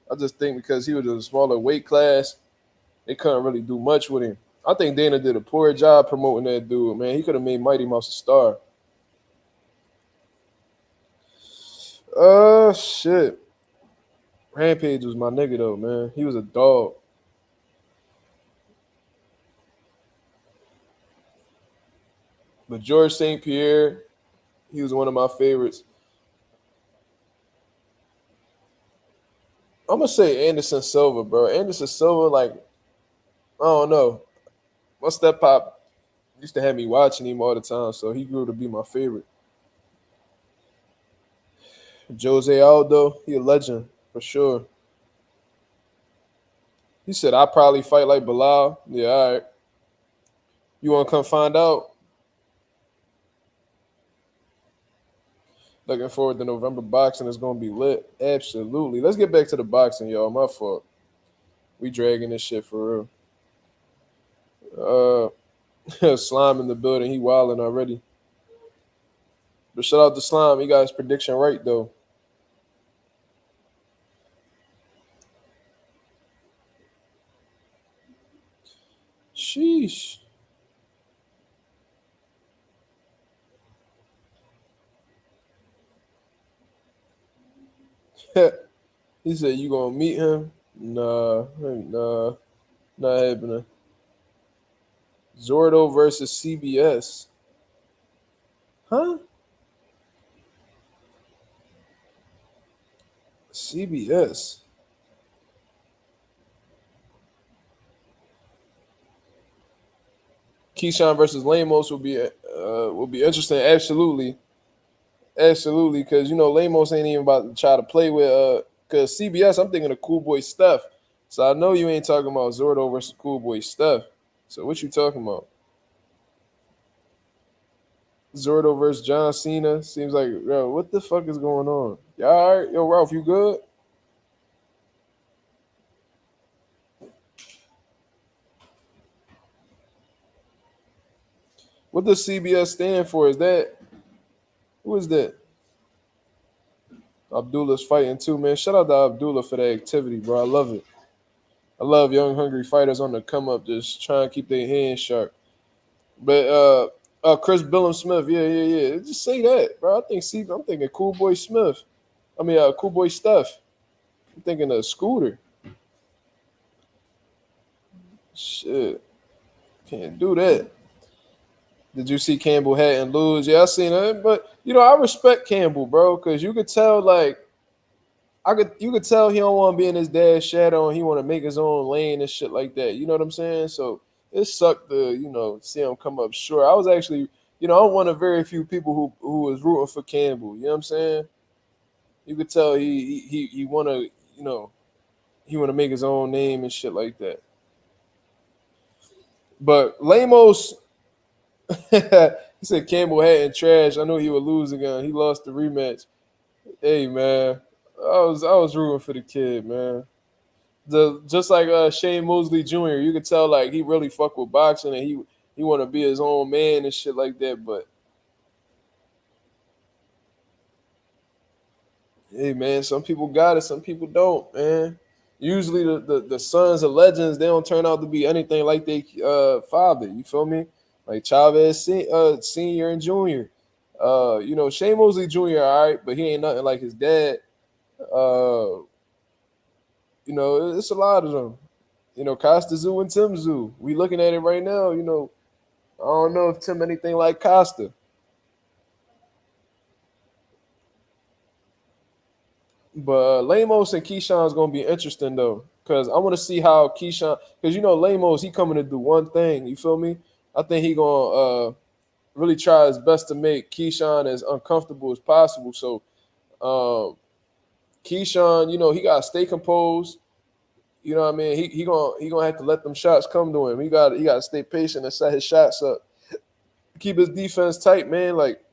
I just think because he was a smaller weight class, they couldn't really do much with him. I think Dana did a poor job promoting that dude, man. He could have made Mighty Mouse a star. Shit. Rampage was my nigga though, man. He was a dog. But George St. Pierre, he was one of my favorites. I'm gonna say Anderson Silva, bro. Anderson Silva, like, I don't know. My step pop used to have me watching him all the time, so he grew to be my favorite. Jose Aldo, he a legend for sure. He said I probably fight like Bilal. Yeah, all right. You want to come find out? Looking forward to November boxing. It's gonna be lit. Absolutely. Let's get back to the boxing, y'all. My fault. We dragging this shit for real. Slime in the building. He wilding already. But shout out to Slime. He got his prediction right though. Sheesh. He said you gonna meet him? Nah, not happening. Zordo versus CBS. Huh? CBS. Keyshawn versus Lamos will be interesting. Absolutely, absolutely. Because you know Lamos ain't even about to try to play with. Because CBS, I'm thinking of Cool Boy Steph. So I know you ain't talking about Zordo versus Cool Boy Steph. So what you talking about? Zordo versus John Cena. Seems like, yo, what the fuck is going on? Y'all all right? Yo, Ralph, you good? What does CBS stand for? Is that who is that? Abdullah's fighting too, man. Shout out to Abdullah for that activity, bro. I love it. I love young, hungry fighters on the come up, just trying to keep their hands sharp. But Chris Billum Smith, yeah. Just say that, bro. I'm thinking Cool Boy Smith. Cool Boy Steph. I'm thinking of Scooter. Shit, can't do that. Did you see Campbell Hatton lose? Yeah, I seen it, but you know I respect Campbell, bro, because you could tell you could tell he don't want to be in his dad's shadow and he want to make his own lane and shit like that. You know what I'm saying? So it sucked to see him come up short. I was actually I'm one of very few people who was rooting for Campbell. You know what I'm saying? You could tell he want to he want to make his own name and shit like that. But Lamos, he said Campbell had trash. I knew he would lose again. He lost the rematch. Hey man, I was rooting for the kid, man. Just like Shane Mosley Jr. You could tell like he really fuck with boxing and he want to be his own man and shit like that. But hey man, some people got it, some people don't, man. Usually the sons of legends they don't turn out to be anything like their father. You feel me? Like Chavez senior and junior. Shane Mosley Jr. All right, but he ain't nothing like his dad. Uh, it's a lot of them. Costa Zoo and Tim Zoo. We looking at it right now. I don't know if Tim anything like Costa. But Lamos and Keyshawn's gonna be interesting though, because I want to see how Keyshawn, because Lamos he coming to do one thing. You feel me? I think he gonna really try his best to make Keyshawn as uncomfortable as possible. So Keyshawn, he got to stay composed. You know what I mean? He gonna have to let them shots come to him. He got to stay patient and set his shots up. Keep his defense tight, man. Like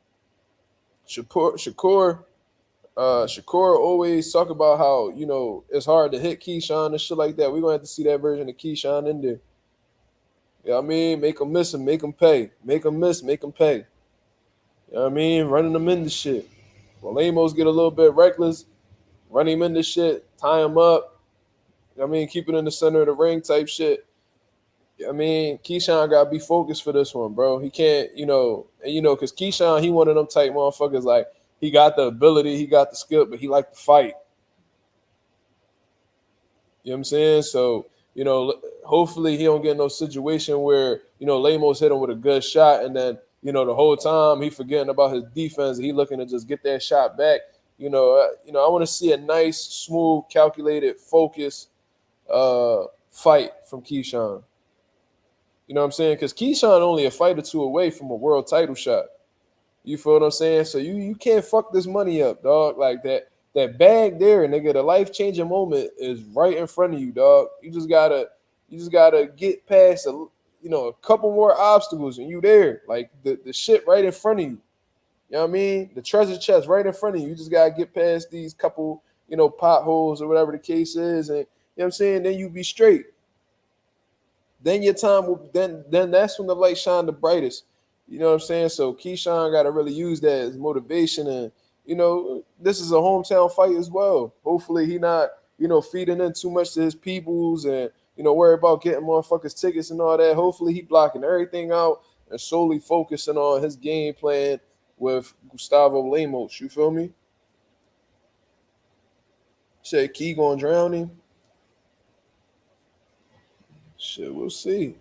Shakur Shakur always talk about how, it's hard to hit Keyshawn and shit like that. We're gonna have to see that version of Keyshawn in there. You know what I mean? Make him miss him, make him pay. Make him miss, make him pay. You know what I mean? Running them into shit. Well, Lamos get a little bit reckless, run him into shit, tie him up. You know what I mean? Keep it in the center of the ring type shit. I mean, Keyshawn got to be focused for this one, bro. He can't, because Keyshawn, he one of them type motherfuckers, like, he got the ability, he got the skill, but he like to fight. You know what I'm saying? So, hopefully he don't get in no situation where, Lamos hit him with a good shot and then, the whole time he forgetting about his defense and he looking to just get that shot back. I want to see a nice, smooth, calculated, focused fight from Keyshawn. You know what I'm saying? Because Keyshawn only a fight or two away from a world title shot. You feel what I'm saying? So you can't fuck this money up, dog. Like that bag there, nigga, the life-changing moment is right in front of you, dog. You just gotta get past a couple more obstacles and you there. Like the shit right in front of you. You know what I mean? The treasure chest right in front of you. You just gotta get past these couple, potholes or whatever the case is, and you know what I'm saying? Then you be straight. Then your time will then that's when the light shine the brightest. You know what I'm saying? So Keyshawn got to really use that as motivation, and this is a hometown fight as well. Hopefully he not feeding in too much to his peoples and worry about getting motherfuckers tickets and all that. Hopefully he blocking everything out and solely focusing on his game plan with Gustavo Lemos. You feel me? Shit, Key gonna drown him. Shit, we'll see.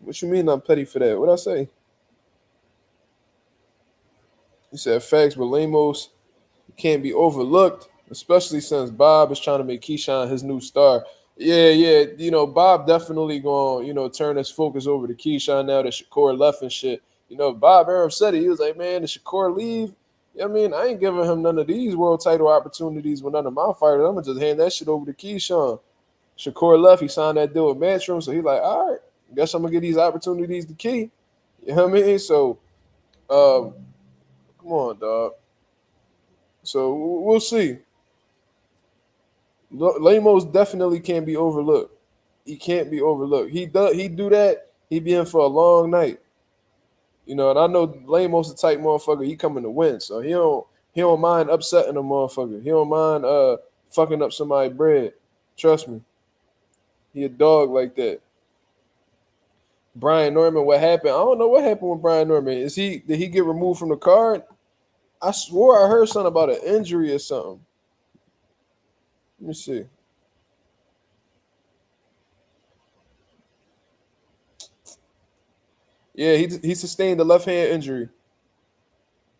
What you mean I'm petty for that? What I say? You said facts, but Lemos can't be overlooked, especially since Bob is trying to make Keyshawn his new star. Yeah, yeah. Bob definitely going, turn his focus over to Keyshawn now that Shakur left and shit. Bob Arum said it. He was like, man, did Shakur leave? I mean, I ain't giving him none of these world title opportunities with none of my fighters. I'm going to just hand that shit over to Keyshawn. Shakur left. He signed that deal with Matchroom. So he's like, all right, guess I'm going to get these opportunities to Key. You know what I mean? So, come on, dog. So we'll see. Lemos definitely can't be overlooked. He can't be overlooked. He do that. He be in for a long night. And I know Lemos the type motherfucker. He coming to win, so he don't mind upsetting a motherfucker. He don't mind fucking up somebody's bread. Trust me. He a dog like that. Brian Norman, what happened? I don't know what happened with Brian Norman. Did he get removed from the card? I swore I heard something about an injury or something. Let me see. Yeah, he sustained a left hand injury.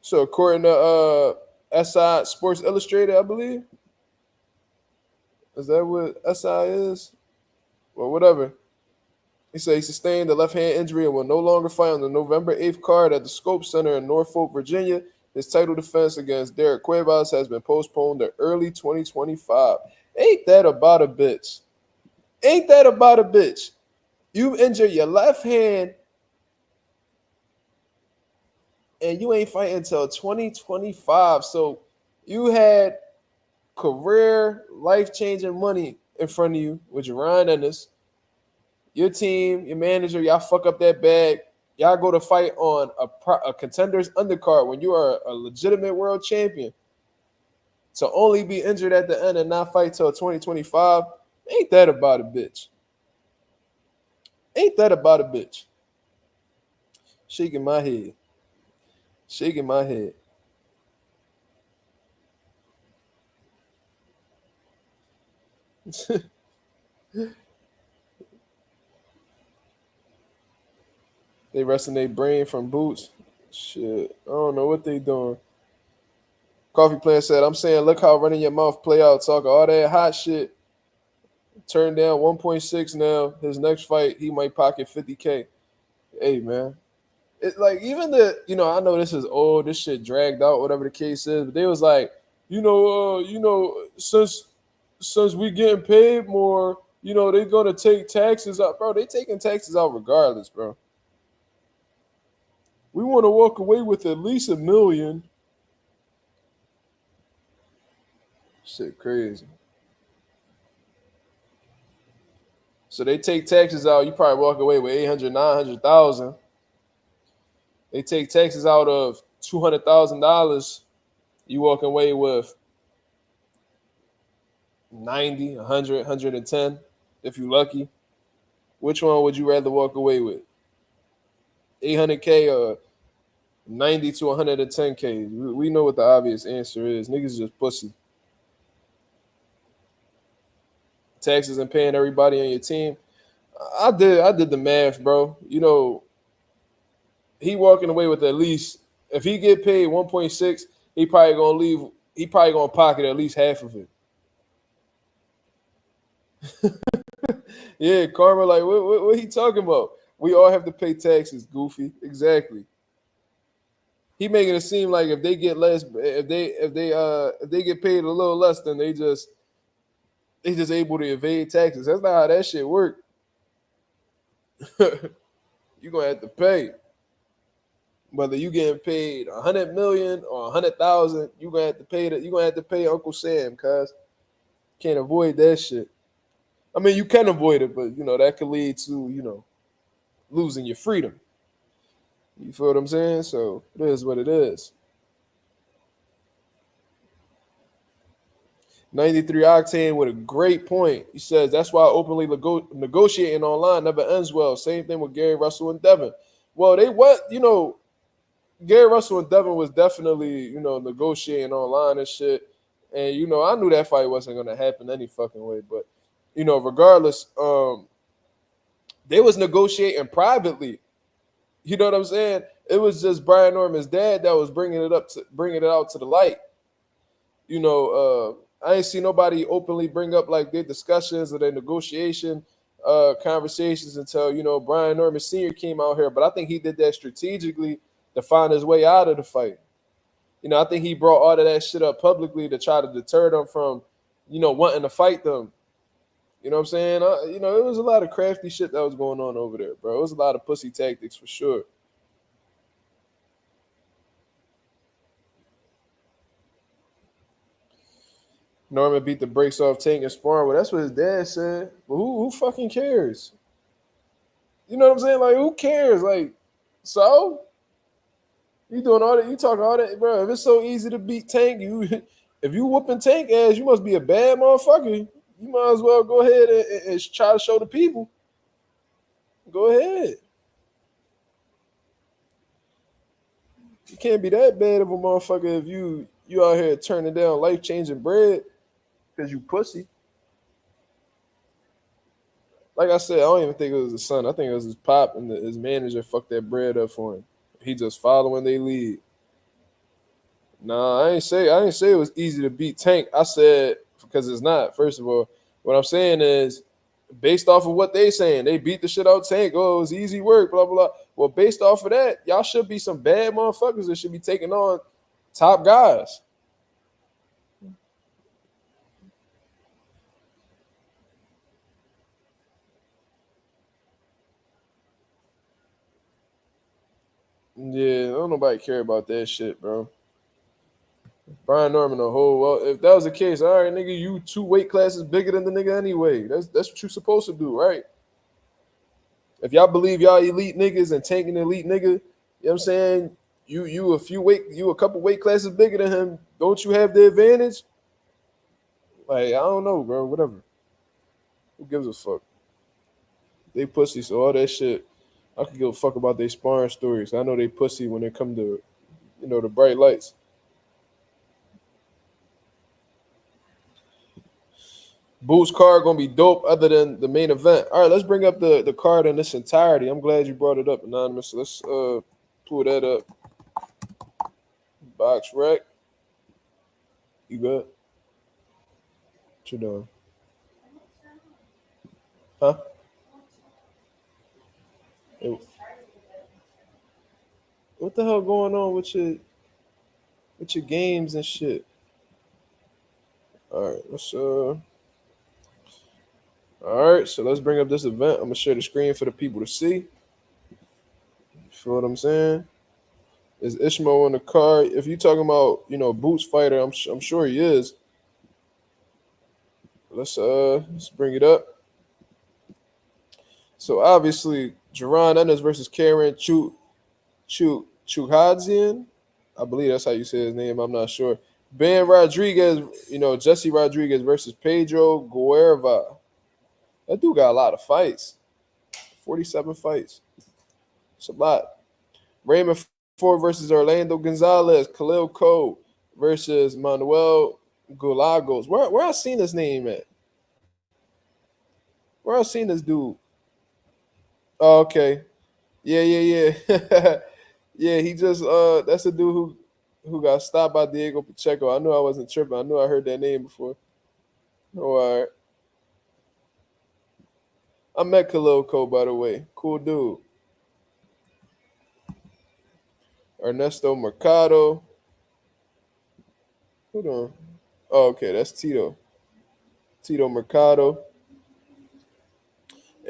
So according to SI Sports Illustrated, I believe. Is that what SI is? Well, whatever. He said he sustained a left hand injury and will no longer fight on the November 8th card at the Scope Center in Norfolk, Virginia. His title defense against Derek Cuevas has been postponed to early 2025. Ain't that about a bitch? Ain't that about a bitch? You injure your left hand and you ain't fighting until 2025. So you had career, life-changing money in front of you with Ryan Ennis. Your team, your manager, y'all fuck up that bag. Y'all go to fight on a contender's undercard when you are a legitimate world champion. To only be injured at the end and not fight till 2025, ain't that about a bitch? Ain't that about a bitch? Shaking my head. Shaking my head. They resting their brain from boots. Shit, I don't know what they doing. Coffee Plant said, I'm saying, look how running your mouth play out. Talking all that hot shit. Turned down 1.6 now. His next fight, he might pocket 50K. Hey, man. It like even I know this is old, this shit dragged out, whatever the case is, but they was like, since since we getting paid more, they're gonna take taxes out, bro. They taking taxes out regardless, bro. We want to walk away with at least $1 million. Shit, crazy. So they take taxes out. You probably walk away with 800, 900,000. They take taxes out of $200,000. You walking away with 90, 100, 110 if you lucky. Which one would you rather walk away with? 800K or 90 to 110K? We know what the obvious answer is. Niggas just pussy. Taxes and paying everybody on your team. I did the math, bro. He walking away with at least, if he get paid 1.6, he probably gonna leave. He probably gonna pocket at least half of it. Yeah, Karma, like what he talking about? We all have to pay taxes, goofy. Exactly. He making it seem like if they get less, if they get paid a little less, then they just able to evade taxes. That's not how that shit work. You gonna have to pay. Whether you getting paid 100 million or 100,000, you gonna have to pay that. You gonna have to pay Uncle Sam, cuz can't avoid that shit. I mean, you can avoid it, but that could lead to losing your freedom. You feel what I'm saying? So it is what it is. 93 Octane with a great point. He says that's why openly negotiating online never ends well. Same thing with Gary Russell and Devin. Well, Gary Russell and Devin was definitely negotiating online and shit. And I knew that fight wasn't gonna happen any fucking way. But regardless, they was negotiating privately. You know what I'm saying? It was just Brian Norman's dad that was bringing it out to the light. I ain't see nobody openly bring up like their discussions or their negotiation conversations until Brian Norman Sr. came out here. But I think he did that strategically to find his way out of the fight. I think he brought all of that shit up publicly to try to deter them from wanting to fight them. You know what I'm saying? It was a lot of crafty shit that was going on over there, bro. It was a lot of pussy tactics for sure. Norman beat the brakes off Tank and sparring. Well, that's what his dad said. But who fucking cares? You know what I'm saying? Like, who cares? Like, so you doing all that? You talking all that, bro? If it's so easy to beat Tank, if you whooping Tank ass, you must be a bad motherfucker. You might as well go ahead and try to show the people. Go ahead. You can't be that bad of a motherfucker if you out here turning down life changing bread because you pussy. Like I said, I don't even think it was his son. I think it was his pop and his manager fucked that bread up for him. He just following they lead. Nah, I ain't say it was easy to beat Tank. I said because it's not. First of all, what I'm saying is based off of what they saying, they beat the shit out Tank. Oh, it was easy work, blah blah blah. Well, based off of that, y'all should be some bad motherfuckers that should be taking on top guys. Yeah, don't nobody care about that shit, bro. Brian Norman, the whole well, if that was the case, all right, nigga, you 2 weight classes bigger than the nigga anyway. That's what you supposed to do, right? If y'all believe y'all elite niggas and Tank an elite nigga, you know what I'm saying? You a couple weight classes bigger than him. Don't you have the advantage? Like, I don't know, bro. Whatever. Who gives a fuck? They pussy, so all that shit. I could give a fuck about their sparring stories. I know they pussy when it come to, the bright lights. Boots card gonna be dope other than the main event. All right, let's bring up the card in its entirety. I'm glad you brought it up, Anonymous. Let's pull that up. Box rec. You good? What you doing? Huh? Hey, what the hell going on with your games and shit? All right, let's All right, so let's bring up this event. I'm gonna share the screen for the people to see. You feel what I'm saying? Is Ishmael on the card? If you're talking about, Boots fighter, I'm sure he is. Let's bring it up. So obviously, Jerron Ennis versus Karen Chuhadzian. I believe that's how you say his name. I'm not sure. Ben Rodriguez, Jesse Rodriguez versus Pedro Guerva. That dude got a lot of fights. 47 fights. It's a lot. Raymond Ford versus Orlando Gonzalez. Khalil Cole versus Manuel Gulagos. Where I seen this name at? Where I seen this dude? Oh, okay. Yeah. Yeah, he just that's the dude who got stopped by Diego Pacheco. I knew I wasn't tripping. I knew I heard that name before. Oh, all right. I met Khalil Cole, by the way. Cool dude. Ernesto Mercado. Hold on. Oh, okay, that's Tito. Tito Mercado.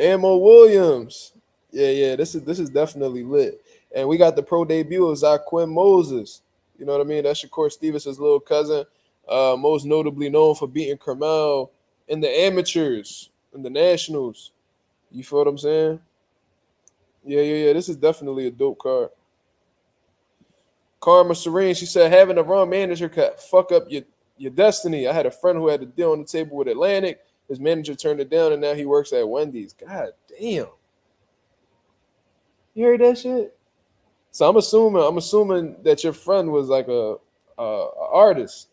Amo Williams. Yeah. This is definitely lit. And we got the pro debut of Zaquin Moses. You know what I mean? That's Shakur Stevens' little cousin. Most notably known for beating Carmel in the amateurs, in the nationals. You feel what I'm saying? Yeah. This is definitely a dope card. Karma Serene, she said, having the wrong manager could fuck up your destiny. I had a friend who had a deal on the table with Atlantic. His manager turned it down, and now he works at Wendy's. God damn. You heard that shit? So I'm assuming that your friend was like a artist.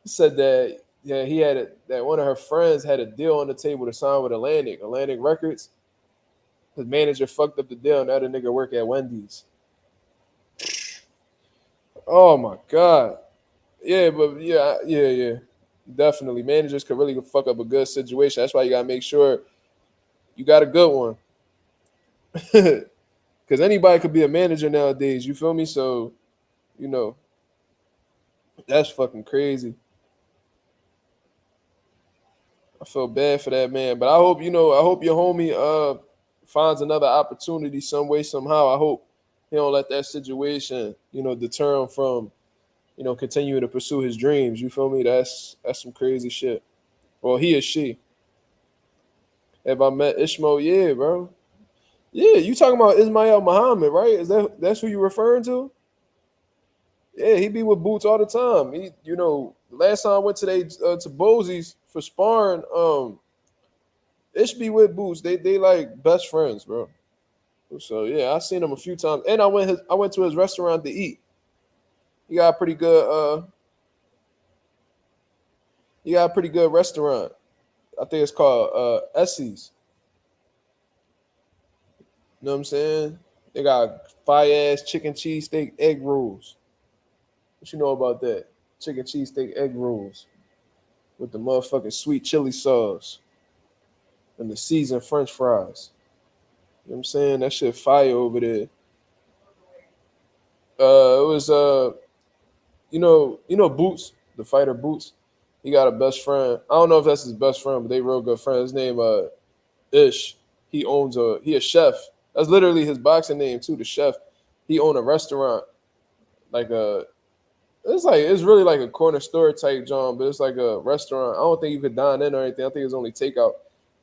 He said that that one of her friends had a deal on the table to sign with Atlantic Records. His manager fucked up the deal, and now the nigga work at Wendy's. Oh my god. Yeah, but yeah. Definitely. Managers could really fuck up a good situation. That's why you gotta make sure you got a good one. Because anybody could be a manager nowadays, you feel me? So, you know, that's fucking crazy. I feel bad for that man. But I hope your homie finds another opportunity some way, somehow. I hope he don't let that situation, deter him from, continuing to pursue his dreams. You feel me? That's some crazy shit. Well, he or she. Have I met Ishmael? Yeah, bro. Yeah, you talking about Ismail Muhammad, right? That's who you referring to? Yeah, he be with Boots all the time. Last time I went to Bosie's for sparring, Ish be with Boots. They like best friends, bro. So yeah, I seen him a few times, and I went to his restaurant to eat. He got a pretty good restaurant. I think it's called Essie's. You know what I'm saying? They got fire ass chicken cheesesteak egg rolls. What you know about that? Chicken cheesesteak egg rolls with the motherfucking sweet chili sauce and the seasoned French fries. You know what I'm saying? That shit fire over there. It was Boots, the fighter Boots. He got a best friend. I don't know if that's his best friend, but they real good friends. His name Ish. He a chef. That's literally his boxing name too, the chef. He owned a restaurant, like it's really like a corner store type joint, but it's like a restaurant. I don't think you could dine in or anything. I think it's only takeout.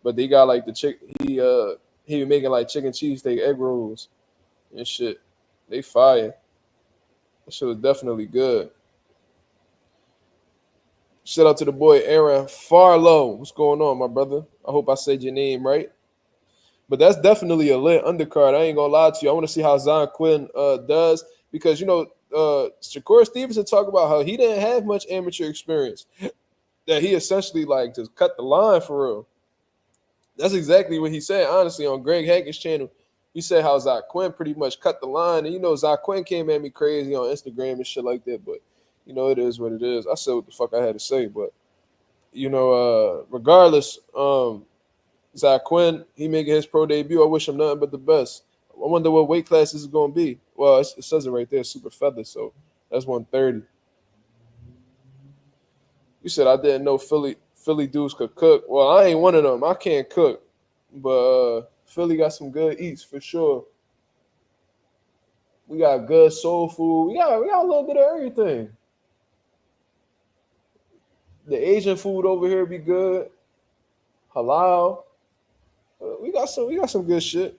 But they got like the chick. He be making like chicken cheesesteak egg rolls and shit. They fire. That shit was definitely good. Shout out to the boy Aaron Farlow. What's going on, my brother? I hope I said your name right. But that's definitely a lit undercard. I ain't gonna lie to you. I want to see how Zon Quinn does because Shakur Stevenson talked about how he didn't have much amateur experience. That he essentially like just cut the line for real. That's exactly what he said. Honestly, on Greg Hankins' channel, he said how Zach Quinn pretty much cut the line. And Zach Quinn came at me crazy on Instagram and shit like that. But it is what it is. I said what the fuck I had to say. But regardless, Zach Quinn, he making his pro debut. I wish him nothing but the best. I wonder what weight class this is going to be. Well, it says it right there, super feather. So that's 130. You said I didn't know Philly Philly dudes could cook. Well, I ain't one of them. I can't cook, but Philly got some good eats for sure. We got good soul food. We got a little bit of everything. The Asian food over here be good. Halal. We got some good shit.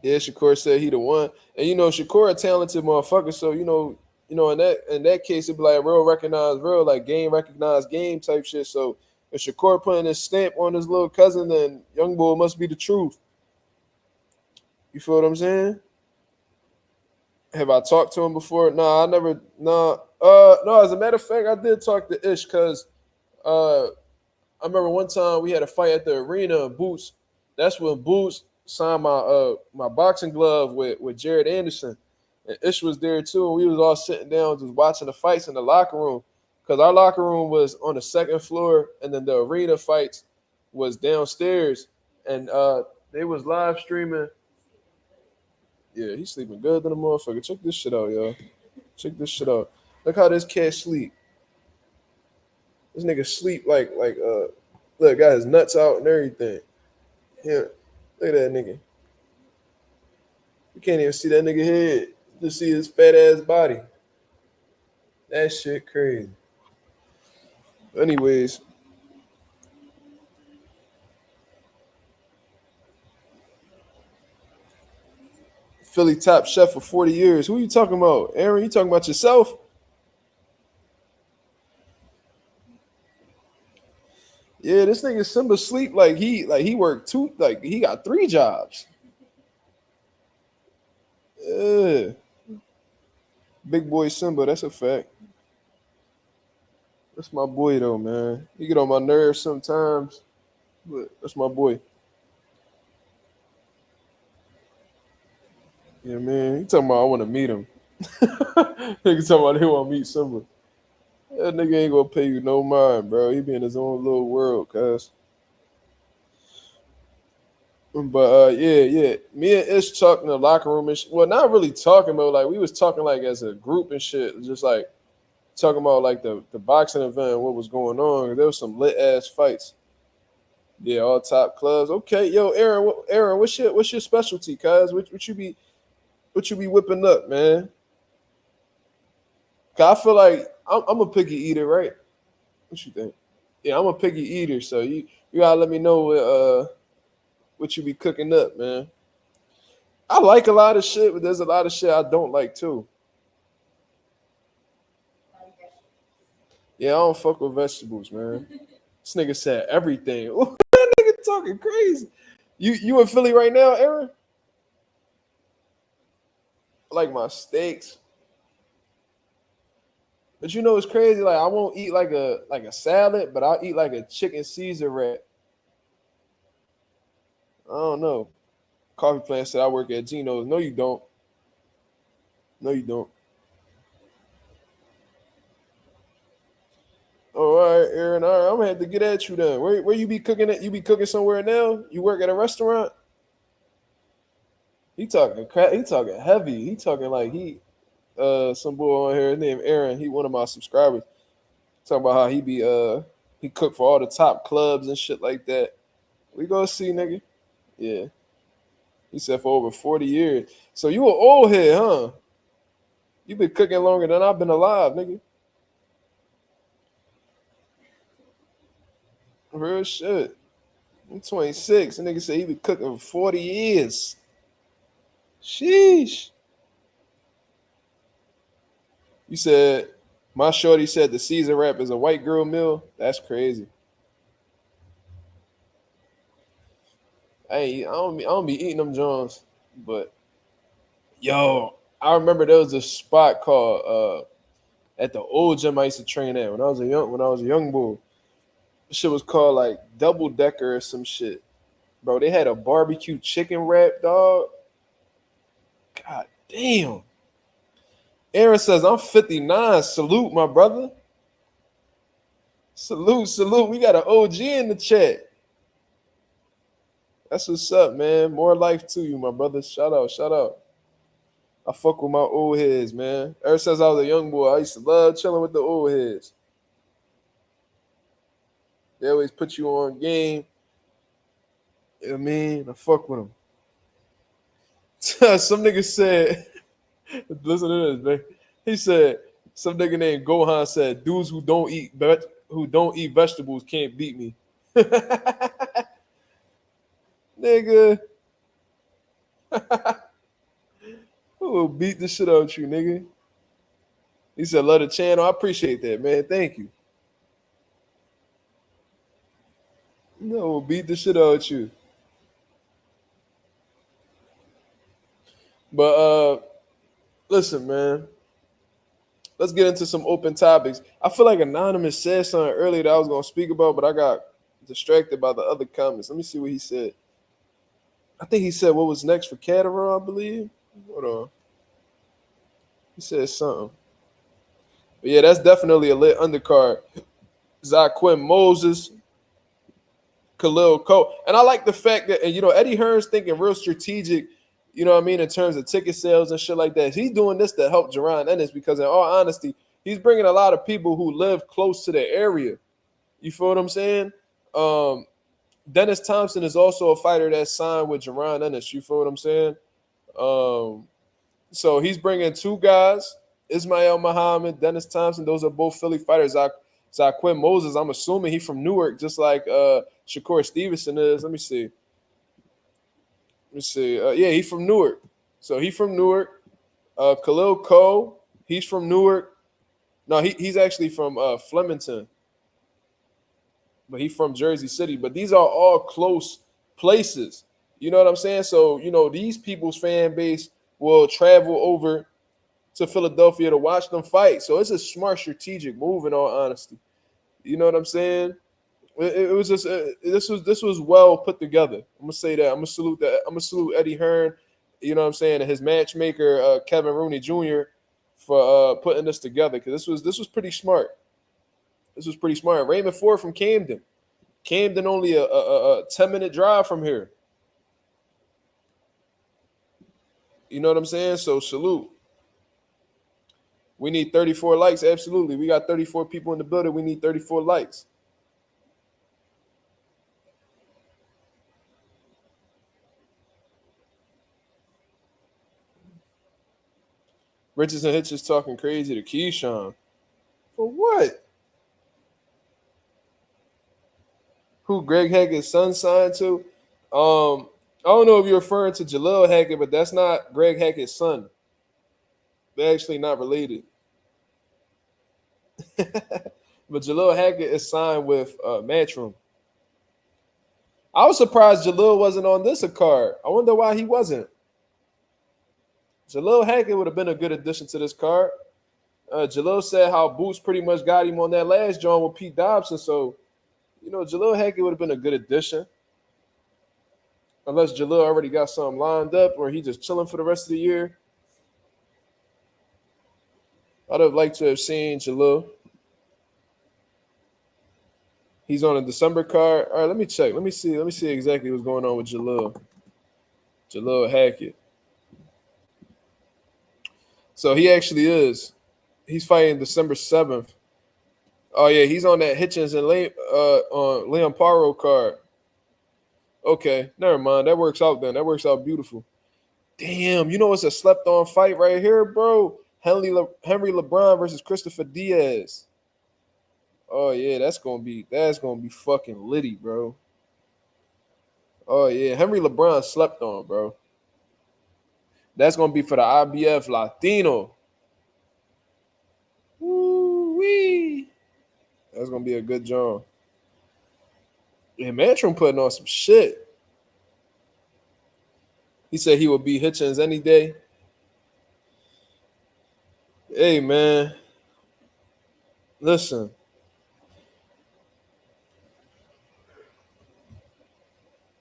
Yeah, Shakur said he the one, and Shakur a talented motherfucker. So in that case, it'd be like real recognized real, like game recognized game type shit. So if Shakur putting his stamp on his little cousin, then young boy must be the truth. You feel what I'm saying? Have I talked to him before? Nah, I never. Nah, no. As a matter of fact, I did talk to Ish because I remember one time we had a fight at the arena. Boots. That's when Boots signed my boxing glove with Jared Anderson, and Ish was there too. And we was all sitting down just watching the fights in the locker room because our locker room was on the second floor, and then the arena fights was downstairs, and they was live streaming. Yeah, he's sleeping good than a motherfucker. Check this shit out, y'all. Check this shit out. Look how this cat sleep. This nigga sleep like look, got his nuts out and everything. Yeah, look at that nigga. You can't even see that nigga head. Just see his fat ass body. That shit crazy. Anyways, Philly top chef for 40 years. Who you talking about? Aaron, you talking about yourself? Yeah, this nigga Simba sleep like he worked two, like he got three jobs. Yeah. Big boy Simba, that's a fact. That's my boy though, man. He get on my nerves sometimes, but that's my boy. Yeah, man. He talking about I want to meet him. Nigga talking about he want to meet Simba. That nigga ain't gonna pay you no mind, bro. He be in his own little world, cuz. But yeah. Me and Ish talking in the locker room and well, not really talking, but like we was talking like as a group and shit, just like talking about like the boxing event and what was going on. There was some lit ass fights. Yeah, all top clubs. Okay, yo, Aaron, what's your specialty, cuz? What you be whipping up, man? 'Cause I feel like I'm a picky eater, right? What you think? Yeah, I'm a picky eater, so you gotta let me know what you be cooking up, man. I like a lot of shit, but there's a lot of shit I don't like too. Yeah, I don't fuck with vegetables, man. This nigga said everything. That nigga talking crazy. You in Philly right now, Aaron? I like my steaks. But it's crazy. Like I won't eat like a salad, but I'll eat like a chicken Caesar wrap. I don't know. Coffee plant said I work at Geno's. No, you don't. No, you don't. Oh, all right, Aaron. All right, I'm gonna have to get at you then. Where you be cooking at? You be cooking somewhere now? You work at a restaurant? He talking crap. He talking heavy. He talking like he some boy on here named Aaron. He one of my subscribers. Talking about how he cooked for all the top clubs and shit like that. We go see, nigga. Yeah. He said for over 40 years. So you an old head, huh? You been cooking longer than I've been alive, nigga. Real shit. I'm 26. And nigga said he been cooking for 40 years. Sheesh. You said my shorty said the Caesar wrap is a white girl meal. That's crazy. I don't be eating them Jones, but yo, I remember there was a spot called at the old gym I used to train at when I was a young boy. Shit was called like Double Decker or some shit. Bro, they had a barbecue chicken wrap, dog. God damn. Aaron says I'm 59. Salute, my brother. Salute. We got an OG in the chat. That's what's up, man. More life to you, my brother. Shout out. I fuck with my old heads, man. Ever since I was a young boy, I used to love chilling with the old heads. They always put you on game. You know what I mean? I fuck with them. Some nigga said, listen to this, man. He said, some nigga named Gohan said, dudes who don't eat vegetables can't beat me. Nigga. Who will beat the shit out of you, nigga? He said, love the channel. I appreciate that, man. Thank you. No, we'll beat the shit out of you. But listen, man. Let's get into some open topics. I feel like Anonymous said something earlier that I was gonna speak about, but I got distracted by the other comments. Let me see what he said. I think he said what was next for Catterall, I believe. Hold on. He said something. But yeah, that's definitely a lit undercard. Zaquin Moses, Khalil Cole. And I like the fact that, and Eddie Hearn's thinking real strategic, you know what I mean, in terms of ticket sales and shit like that. He's doing this to help Jerron Ennis because, in all honesty, he's bringing a lot of people who live close to the area. You feel what I'm saying? Dennis Thompson is also a fighter that signed with Jerron Ennis. You feel what I'm saying? So he's bringing two guys, Ismail Muhammad, Dennis Thompson. Those are both Philly fighters. Zaquin Moses, I'm assuming he's from Newark, just like Shakur Stevenson is. Let me see. Yeah, he's from Newark. So he's from Newark. Khalil Cole, he's from Newark. No, he's actually from Flemington. But he's from Jersey City. But these are all close places. You know what I'm saying? So, these people's fan base will travel over to Philadelphia to watch them fight. So it's a smart strategic move, in all honesty. You know what I'm saying? It was just this was well put together. I'm gonna say that. I'm gonna salute Eddie Hearn. You know what I'm saying? And his matchmaker Kevin Rooney Jr. for putting this together, because this was pretty smart. This was pretty smart. Raymond Ford from Camden. Camden only a 10-minute drive from here. You know what I'm saying? So salute. We need 34 likes. Absolutely. We got 34 people in the building. We need 34 likes. Regis and Hitch is talking crazy to Keyshawn. For what? Who Greg Hackett's son signed to? I don't know if you're referring to Jalil Hackett, but that's not Greg Hackett's son. They're actually not related. But Jalil Hackett is signed with Matchroom. I was surprised Jalil wasn't on this card. I wonder why he wasn't. Jalil Hackett would have been a good addition to this card. Jalil said how Boots pretty much got him on that last joint with Pete Dobson. So, Jalil Hackett would have been a good addition. Unless Jalil already got something lined up or he just chilling for the rest of the year. I'd have liked to have seen Jalil. He's on a December card. All right, let me check. Let me see exactly what's going on with Jalil. Jalil Hackett. So he actually is. He's fighting December 7th. Oh, yeah, he's on that Hitchens and on Leon Paro card. Okay, never mind. That works out then. That works out beautiful. Damn, it's a slept-on fight right here, bro. Henry LeBron versus Christopher Diaz. Oh, yeah, that's gonna be fucking litty, bro. Oh, yeah, Henry LeBron slept on, bro. That's gonna be for the IBF Latino. Woo-wee. That's gonna be a good job. Yeah, Matchroom putting on some shit. He said he would beat Hitchens any day. Hey, man. Listen.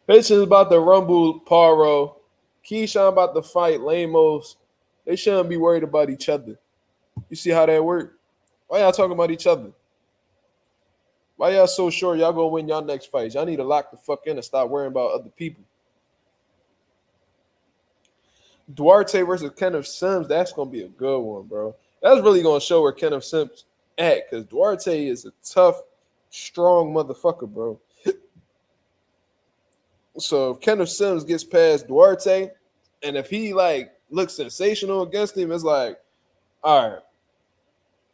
Hitchens about to rumble Paro. Keyshawn about to fight Lamos. They shouldn't be worried about each other. You see how that work? Why y'all talking about each other? Why y'all so sure y'all gonna win y'all next fight? Y'all need to lock the fuck in and stop worrying about other people. Duarte versus Kenneth Sims, that's gonna be a good one, bro. That's really gonna show where Kenneth Sims at, because Duarte is a tough Strong motherfucker, bro. So if Kenneth Sims gets past Duarte, and if he like looks sensational against him, it's like, all right,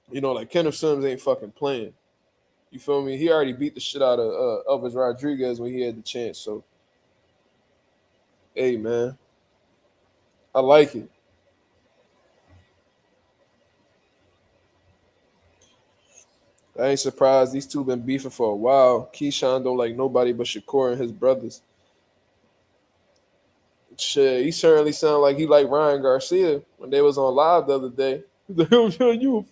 like Kenneth Sims ain't fucking playing. You feel me? He already beat the shit out of Elvis Rodriguez when he had the chance. So, hey man, I like it. I ain't surprised. These two been beefing for a while. Keyshawn don't like nobody but Shakur and his brothers. Shit, he certainly sounded like he liked Ryan Garcia when they was on live the other day. You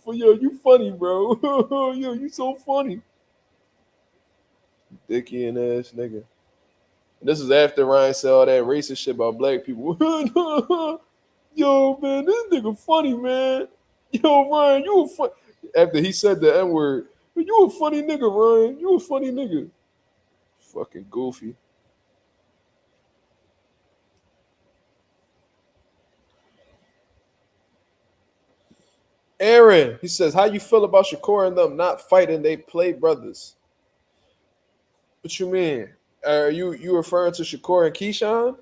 funny, bro. Yo, you so funny. Dicky and ass nigga. And this is after Ryan said all that racist shit about black people. Yo, man, this nigga funny, man. Yo, Ryan, you a funny. After he said the N word, you a funny nigga, Ryan. You a funny nigga. Fucking goofy. Aaron, he says, how you feel about Shakur and them not fighting? They play brothers. What you mean? Are you referring to Shakur and Keyshawn?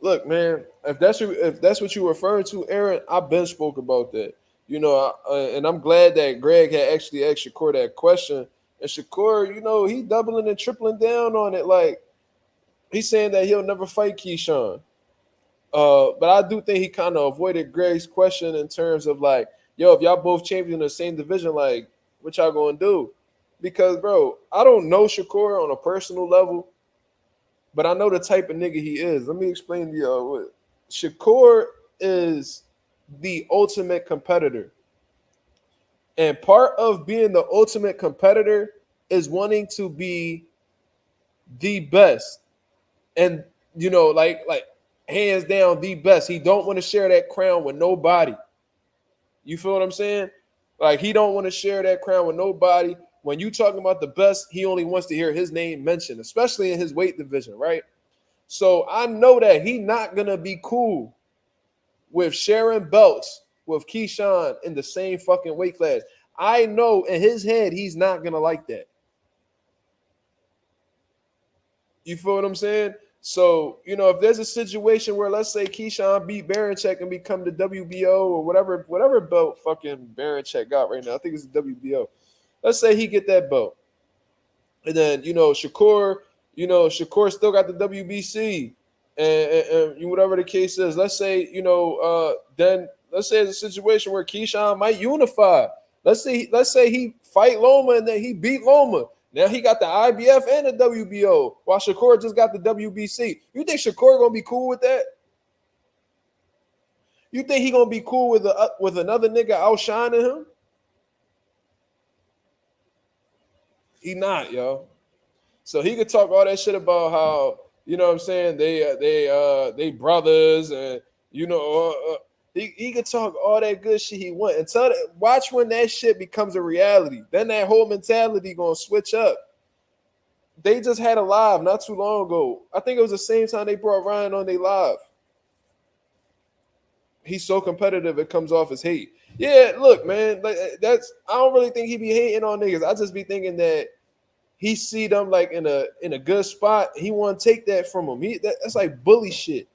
Look, man, if that's what you're referring to, Aaron, I've been spoke about that. And I'm glad that Greg had actually asked Shakur that question. And Shakur, he doubling and tripling down on it. Like he's saying that he'll never fight Keyshawn. But I do think he kind of avoided Greg's question in terms of like, yo, if y'all both champions in the same division, like, what y'all gonna do? Because, bro, I don't know Shakur on a personal level, but I know the type of nigga he is. Let me explain to y'all what Shakur is the ultimate competitor. And part of being the ultimate competitor is wanting to be the best. And like hands down the best. He don't want to share that crown with nobody. You feel what I'm saying? Like he don't want to share that crown with nobody. When you talking about the best, he only wants to hear his name mentioned, especially in his weight division, right? So I know that he not gonna be cool with sharing belts with Keyshawn in the same fucking weight class. I know in his head he's not gonna like that. You feel what I'm saying? So, if there's a situation where, let's say, Keyshawn beat Baranchek and become the WBO or whatever belt fucking Baranchek got right now, I think it's the WBO. Let's say he get that belt. And then, Shakur still got the WBC and whatever the case is. Let's say, then let's say it's a situation where Keyshawn might unify. Let's say he fight Loma and then he beat Loma. Now he got the IBF and the WBO, while Shakur just got the WBC. You think Shakur gonna be cool with that? You think he gonna be cool with another nigga outshining him? He not, yo. So he could talk all that shit about how, what I'm saying, they brothers and he could talk all that good shit he want. Watch when that shit becomes a reality. Then that whole mentality gonna switch up. They just had a live not too long ago. I think it was the same time they brought Ryan on their live. He's so competitive it comes off as hate. Yeah, look, man, like I don't really think he be hating on niggas. I just be thinking that he see them like in a good spot. He want to take that from them. That's like bully shit.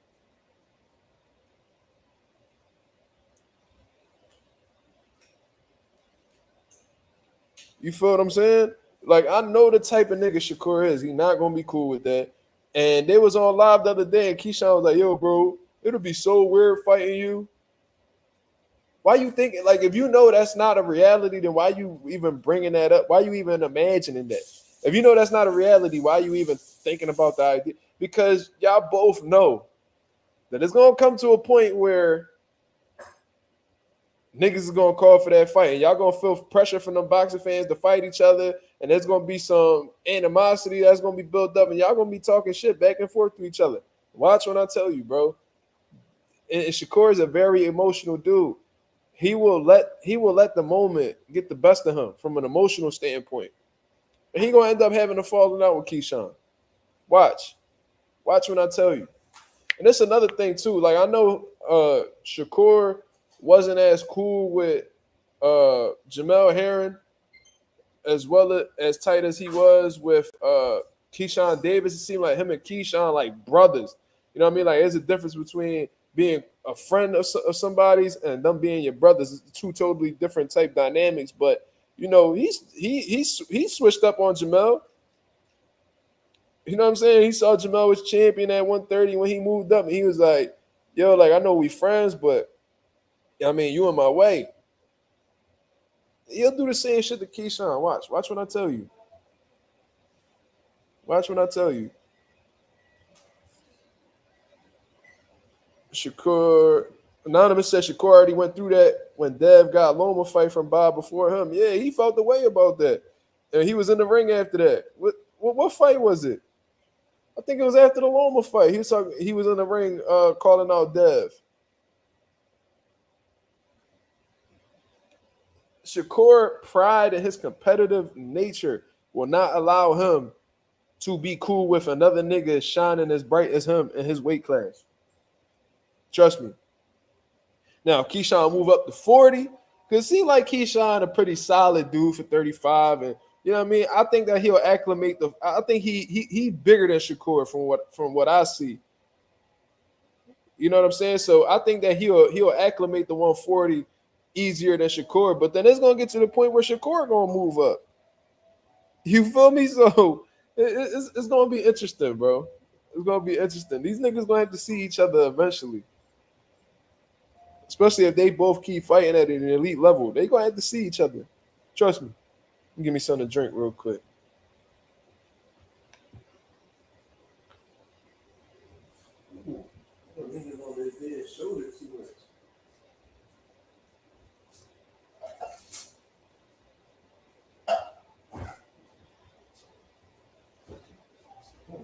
You feel what I'm saying? Like I know the type of nigga Shakur is. He not gonna be cool with that. And they was on live the other day, and Keyshawn was like, "Yo, bro, it'll be so weird fighting you. Why you think like if you know that's not a reality, then why you even bringing that up? Why you even imagining that? If you know that's not a reality, why you even thinking about the idea? Because y'all both know that it's gonna come to a point where niggas is gonna call for that fight, and y'all gonna feel pressure from them boxing fans to fight each other, and there's gonna be some animosity that's gonna be built up, and y'all gonna be talking shit back and forth to each other. Watch when I tell you, bro. And Shakur is a very emotional dude. He will let the moment get the best of him from an emotional standpoint. And he gonna end up having a falling out with Keyshawn. Watch when I tell you. And that's another thing too. Like I know Shakur wasn't as cool with Jamel Herring, as well as tight as he was with Keyshawn Davis, it seemed like him and Keyshawn like brothers. You know what I mean? Like there's a difference between being a friend of somebody's and them being your brothers. It's two totally different type dynamics. But you know, he switched up on Jamel. You know what I'm saying? He saw Jamel was champion at 130 when he moved up, and he was like, "Yo, like I know we friends, but I mean, you in my way." He'll do the same shit to Keyshawn. Watch when I tell you. Watch when I tell you. Shakur Anonymous said Shakur already went through that when Dev got Loma fight from Bob before him. Yeah, he felt the way about that, and he was in the ring after that. What fight was it? I think it was after the Loma fight. He was in the ring calling out Dev. Shakur pride in his competitive nature will not allow him to be cool with another nigga shining as bright as him in his weight class. Trust me. Now, Keyshawn move up to 40, because he like Keyshawn a pretty solid dude for 35. And you know what I mean? I think that he'll acclimate I think he bigger than Shakur from what I see. You know what I'm saying? So I think that he'll acclimate the 140 easier than Shakur, but then it's gonna get to the point where Shakur gonna move up. You feel me? So it's gonna be interesting, bro. It's gonna be interesting. These niggas gonna have to see each other eventually, especially if they both keep fighting at an elite level. They gonna have to see each other. Trust me. Give me something to drink real quick.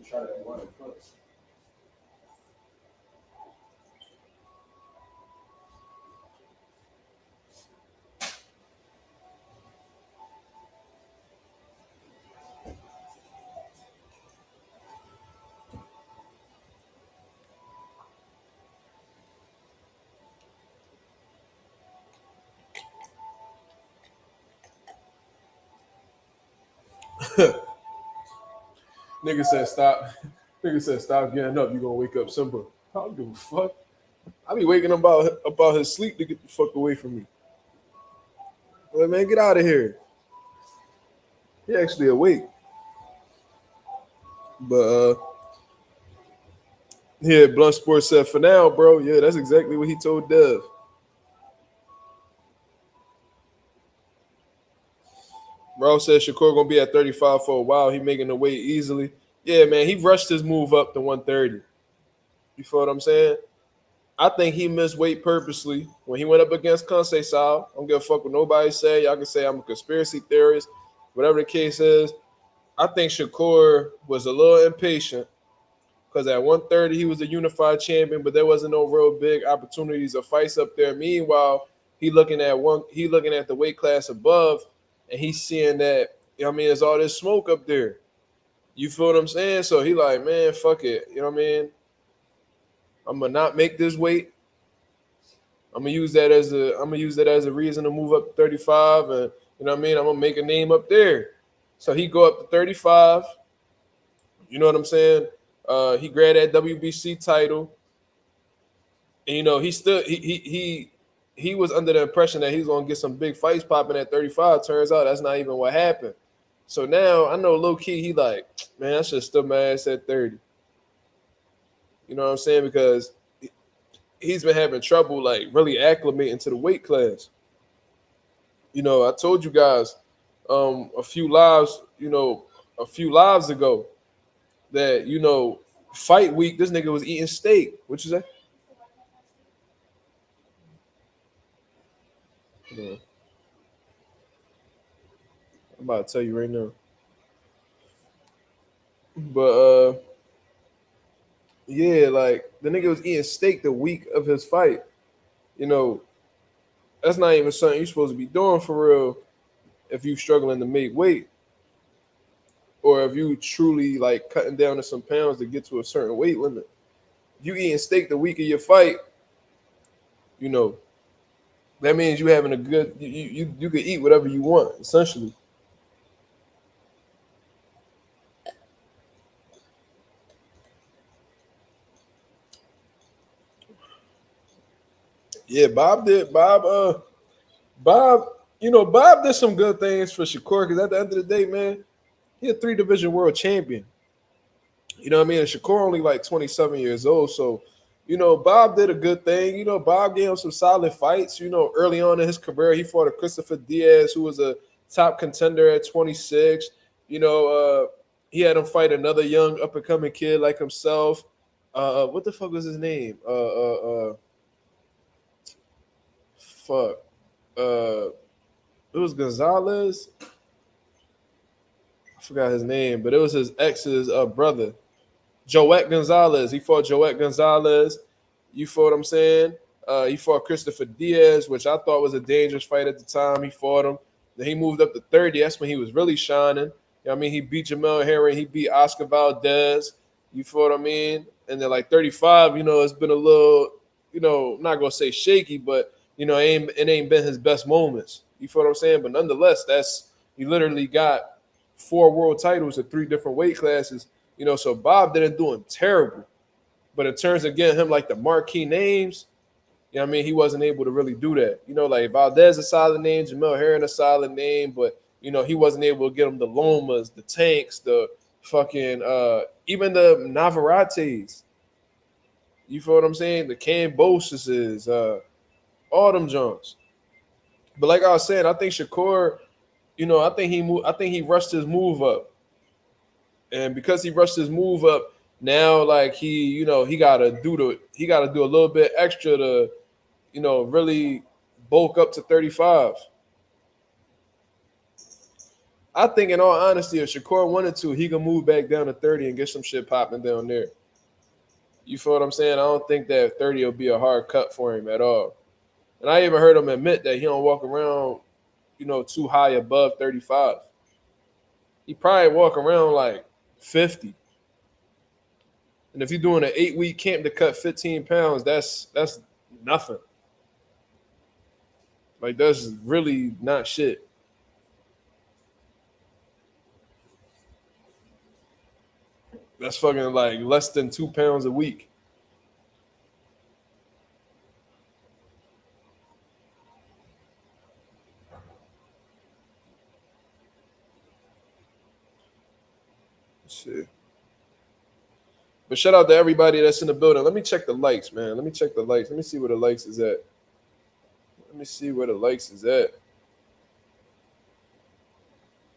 Try that one first. Nigga said stop. Nigga said stop getting up. You gonna wake up Simba. I don't give a fuck. I be waking him about his sleep to get the fuck away from me. Like, man, get out of here. He actually awake. But yeah, Blunt Sports said for now, bro. Yeah, that's exactly what he told Dev. Bro said Shakur gonna be at 35 for a while. He making the weight easily. Yeah, man, he rushed his move up to 130. You feel what I'm saying? I think he missed weight purposely when he went up against Conceição. I don't give a fuck what nobody say. Y'all can say I'm a conspiracy theorist, whatever the case is. I think Shakur was a little impatient because at 130 he was a unified champion, but there wasn't no real big opportunities or fights up there. Meanwhile, he looking at the weight class above, and he's seeing that, you know what I mean, there's all this smoke up there. You feel what I'm saying? So he like, man, fuck it. You know what I mean? I'm gonna not make this weight. I'm gonna use that as a reason to move up to 35, and you know what I mean? I'm gonna make a name up there. So he go up to 35. You know what I'm saying? He grabbed that WBC title. And you know, he was under the impression that he's gonna get some big fights popping at 35. Turns out that's not even what happened. So now I know low key he like, man, I should have stood my ass at 30. You know what I'm saying? Because he's been having trouble like really acclimating to the weight class. You know, I told you guys a few lives ago that, you know, fight week, this nigga was eating steak. What you say? I'm about to tell you right now. But yeah, like the nigga was eating steak the week of his fight. You know, that's not even something you're supposed to be doing for real if you struggling to make weight. Or if you truly like cutting down to some pounds to get to a certain weight limit. If you eating steak the week of your fight, you know, That means you having a good. You can eat whatever you want, essentially. Yeah, Bob did. Bob. Bob did some good things for Shakur because at the end of the day, man, he a 3 division world champion. You know what I mean? And Shakur only like 27 years old. So, Bob did a good thing. Bob gave him some solid fights. Early on in his career, he fought a Christopher Diaz, who was a top contender at 26. You know, he had him fight another young up and coming kid like himself. What the fuck was his name? Fuck. It was Gonzalez. I forgot his name, but it was his ex's brother. Joet Gonzalez. He fought Joet Gonzalez. You fought what I'm saying? He fought Christopher Diaz, which I thought was a dangerous fight at the time. He fought him. Then he moved up to 30. That's when he was really shining. You know what I mean? He beat Jamel Herring. He beat Oscar Valdez. You feel what I mean? And then like 35, it's been a little, I'm not gonna say shaky, but it ain't been his best moments. You feel what I'm saying? But nonetheless, he literally got 4 world titles at 3 different weight classes. So Bob didn't do him terrible. But in terms of getting him like the marquee names, he wasn't able to really do that. Like Valdez a solid name, Jamel Herring a solid name, but he wasn't able to get him the Lomas, the Tanks, the fucking even the Navarates. You feel what I'm saying? The Camboses, all them Jones. But like I was saying, I think Shakur, I think he rushed his move up. And because he rushed his move up, now like he gotta do a little bit extra to, really bulk up to 35. I think in all honesty, if Shakur wanted to, he can move back down to 30 and get some shit popping down there. You feel what I'm saying? I don't think that 30 will be a hard cut for him at all. And I even heard him admit that he don't walk around, too high above 35. He probably walk around like 50. And if you're doing an 8-week camp to cut 15 pounds, that's nothing. Like that's really not shit. That's fucking like less than 2 pounds a week. Shit. But shout out to everybody that's in the building. Let me check the likes, man. Let me check the likes. Let me see where the likes is at. Let me see where the likes is at.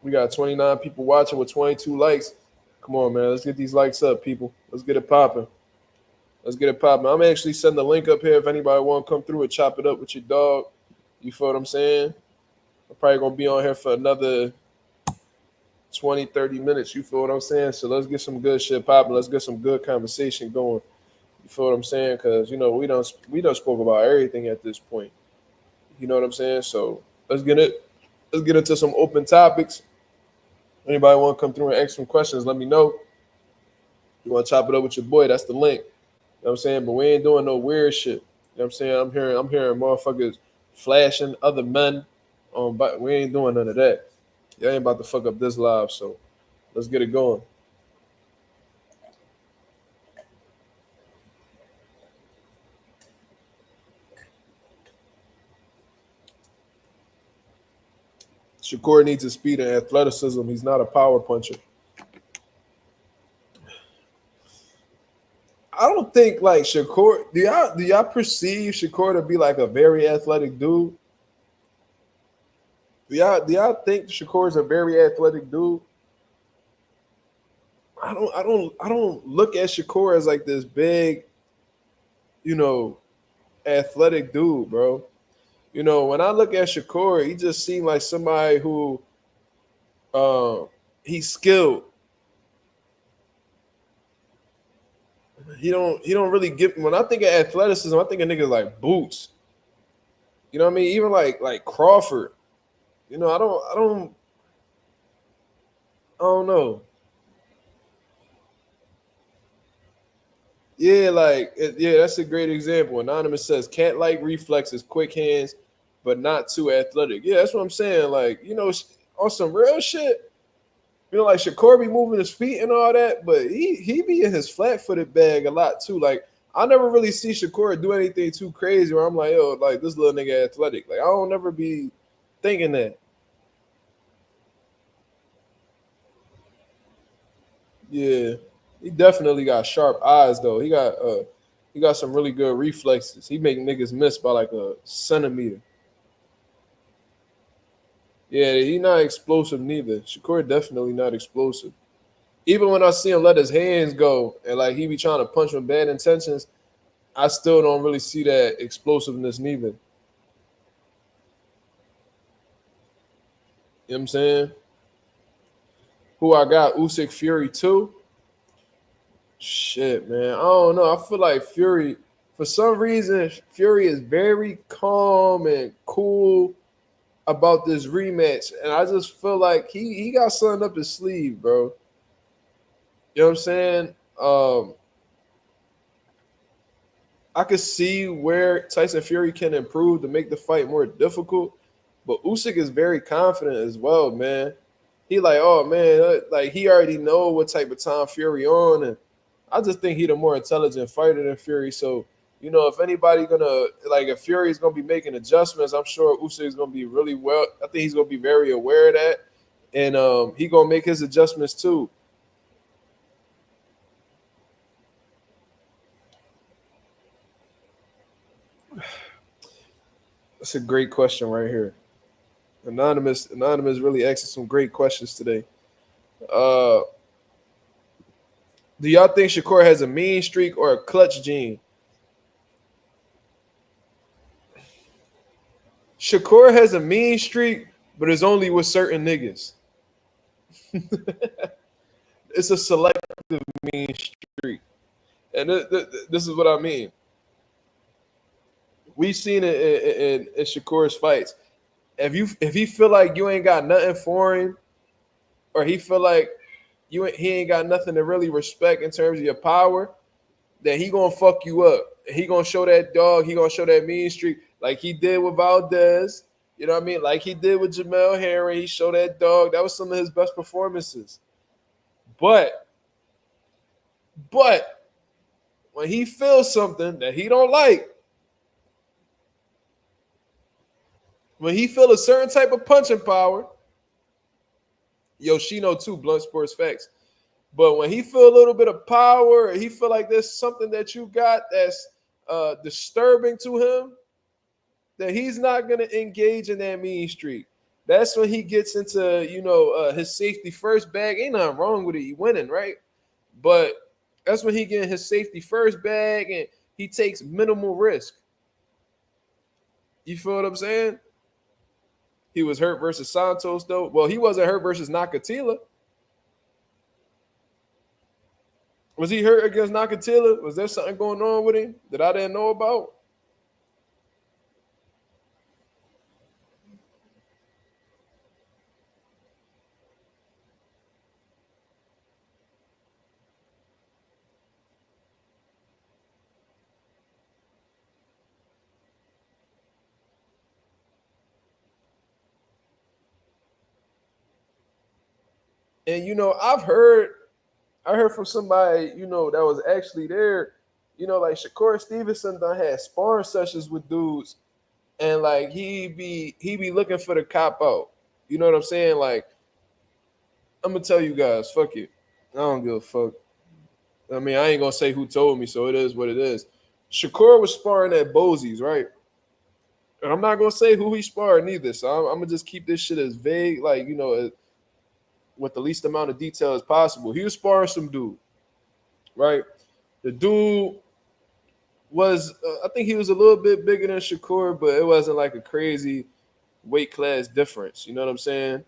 We got 29 people watching with 22 likes. Come on, man. Let's get these likes up, people. Let's get it popping. Let's get it popping. I'm actually sending the link up here if anybody want to come through and chop it up with your dog. You feel what I'm saying? I'm probably going to be on here for another 20, 30 minutes. You feel what I'm saying? So let's get some good shit popping. Let's get some good conversation going. You feel what I'm saying? Because, we don't spoke about everything at this point. You know what I'm saying? So let's get into some open topics. Anybody want to come through and ask some questions, let me know. You want to chop it up with your boy, that's the link. You know what I'm saying? But we ain't doing no weird shit. You know what I'm saying? I'm hearing motherfuckers flashing other men but we ain't doing none of that. Y'all ain't about to fuck up this live, so let's get it going. Shakur needs his speed and athleticism. He's not a power puncher. I don't think like Shakur. Do y'all perceive Shakur to be like a very athletic dude? Do y'all think Shakur is a very athletic dude? I don't look at Shakur as like this big, athletic dude, bro. When I look at Shakur, he just seemed like somebody who he's skilled. He don't really get when I think of athleticism, I think of niggas like Boots. You know what I mean? Even like Crawford. I don't know. Yeah, that's a great example. Anonymous says cat-like reflexes, quick hands, but not too athletic. Yeah, that's what I'm saying. Like, on some real shit, like Shakur be moving his feet and all that, but he be in his flat-footed bag a lot too. Like, I never really see Shakur do anything too crazy where I'm like, yo, like this little nigga athletic. Like, I don't never be thinking that. Yeah, he definitely got sharp eyes though. He got some really good reflexes. He make niggas miss by like a centimeter. Yeah, he not explosive neither. Shakur definitely not explosive. Even when I see him let his hands go and like he be trying to punch with bad intentions, I still don't really see that explosiveness neither. You know what I'm saying? Who I got? Usyk Fury too. Shit, man. I don't know. I feel like Fury, for some reason, Fury is very calm and cool about this rematch. And I just feel like he got something up his sleeve, bro. You know what I'm saying? I could see where Tyson Fury can improve to make the fight more difficult, but Usyk is very confident as well, man. He like, oh man, like he already know what type of time Fury on, and I just think he the more intelligent fighter than Fury. So, if anybody gonna like, if Fury is gonna be making adjustments, I'm sure Usyk is gonna be really well. I think he's gonna be very aware of that, and he gonna make his adjustments too. That's a great question right here. Anonymous really asking some great questions today. Uh, do y'all think Shakur has a mean streak or a clutch gene? Shakur has a mean streak, but it's only with certain niggas. It's a selective mean streak, and this is what I mean. We've seen it in Shakur's fights. If he feel like you ain't got nothing for him, or he feel like he ain't got nothing to really respect in terms of your power, then he gonna fuck you up. He gonna show that dog. He gonna show that mean streak like he did with Valdez. You know what I mean? Like he did with Jamel Herring. He showed that dog. That was some of his best performances. But when he feels something that he don't like, when he feel a certain type of punching power, Yoshino too, Blunt Sports Facts. But when he feel a little bit of power, or he feel like there's something that you got that's disturbing to him, that he's not gonna engage in that mean streak. That's when he gets into his safety first bag. Ain't nothing wrong with it. He winning, right? But that's when he get in his safety first bag and he takes minimal risk. You feel what I'm saying? He was hurt versus Santos though. Well, he wasn't hurt versus Nakatila. Was he hurt against Nakatila? Was there something going on with him that I didn't know about? And I heard from somebody, that was actually there, like Shakur Stevenson done had sparring sessions with dudes, and like he be looking for the cop out. You know what I'm saying? Like, I'm gonna tell you guys, fuck it. I don't give a fuck. I mean, I ain't gonna say who told me, so it is what it is. Shakur was sparring at Bosie's, right? And I'm not gonna say who he sparred neither. So I'm gonna just keep this shit as vague, like with the least amount of detail as possible. He was sparring some dude, right? The dude was, I think he was a little bit bigger than Shakur, but it wasn't like a crazy weight class difference. You know what I'm saying?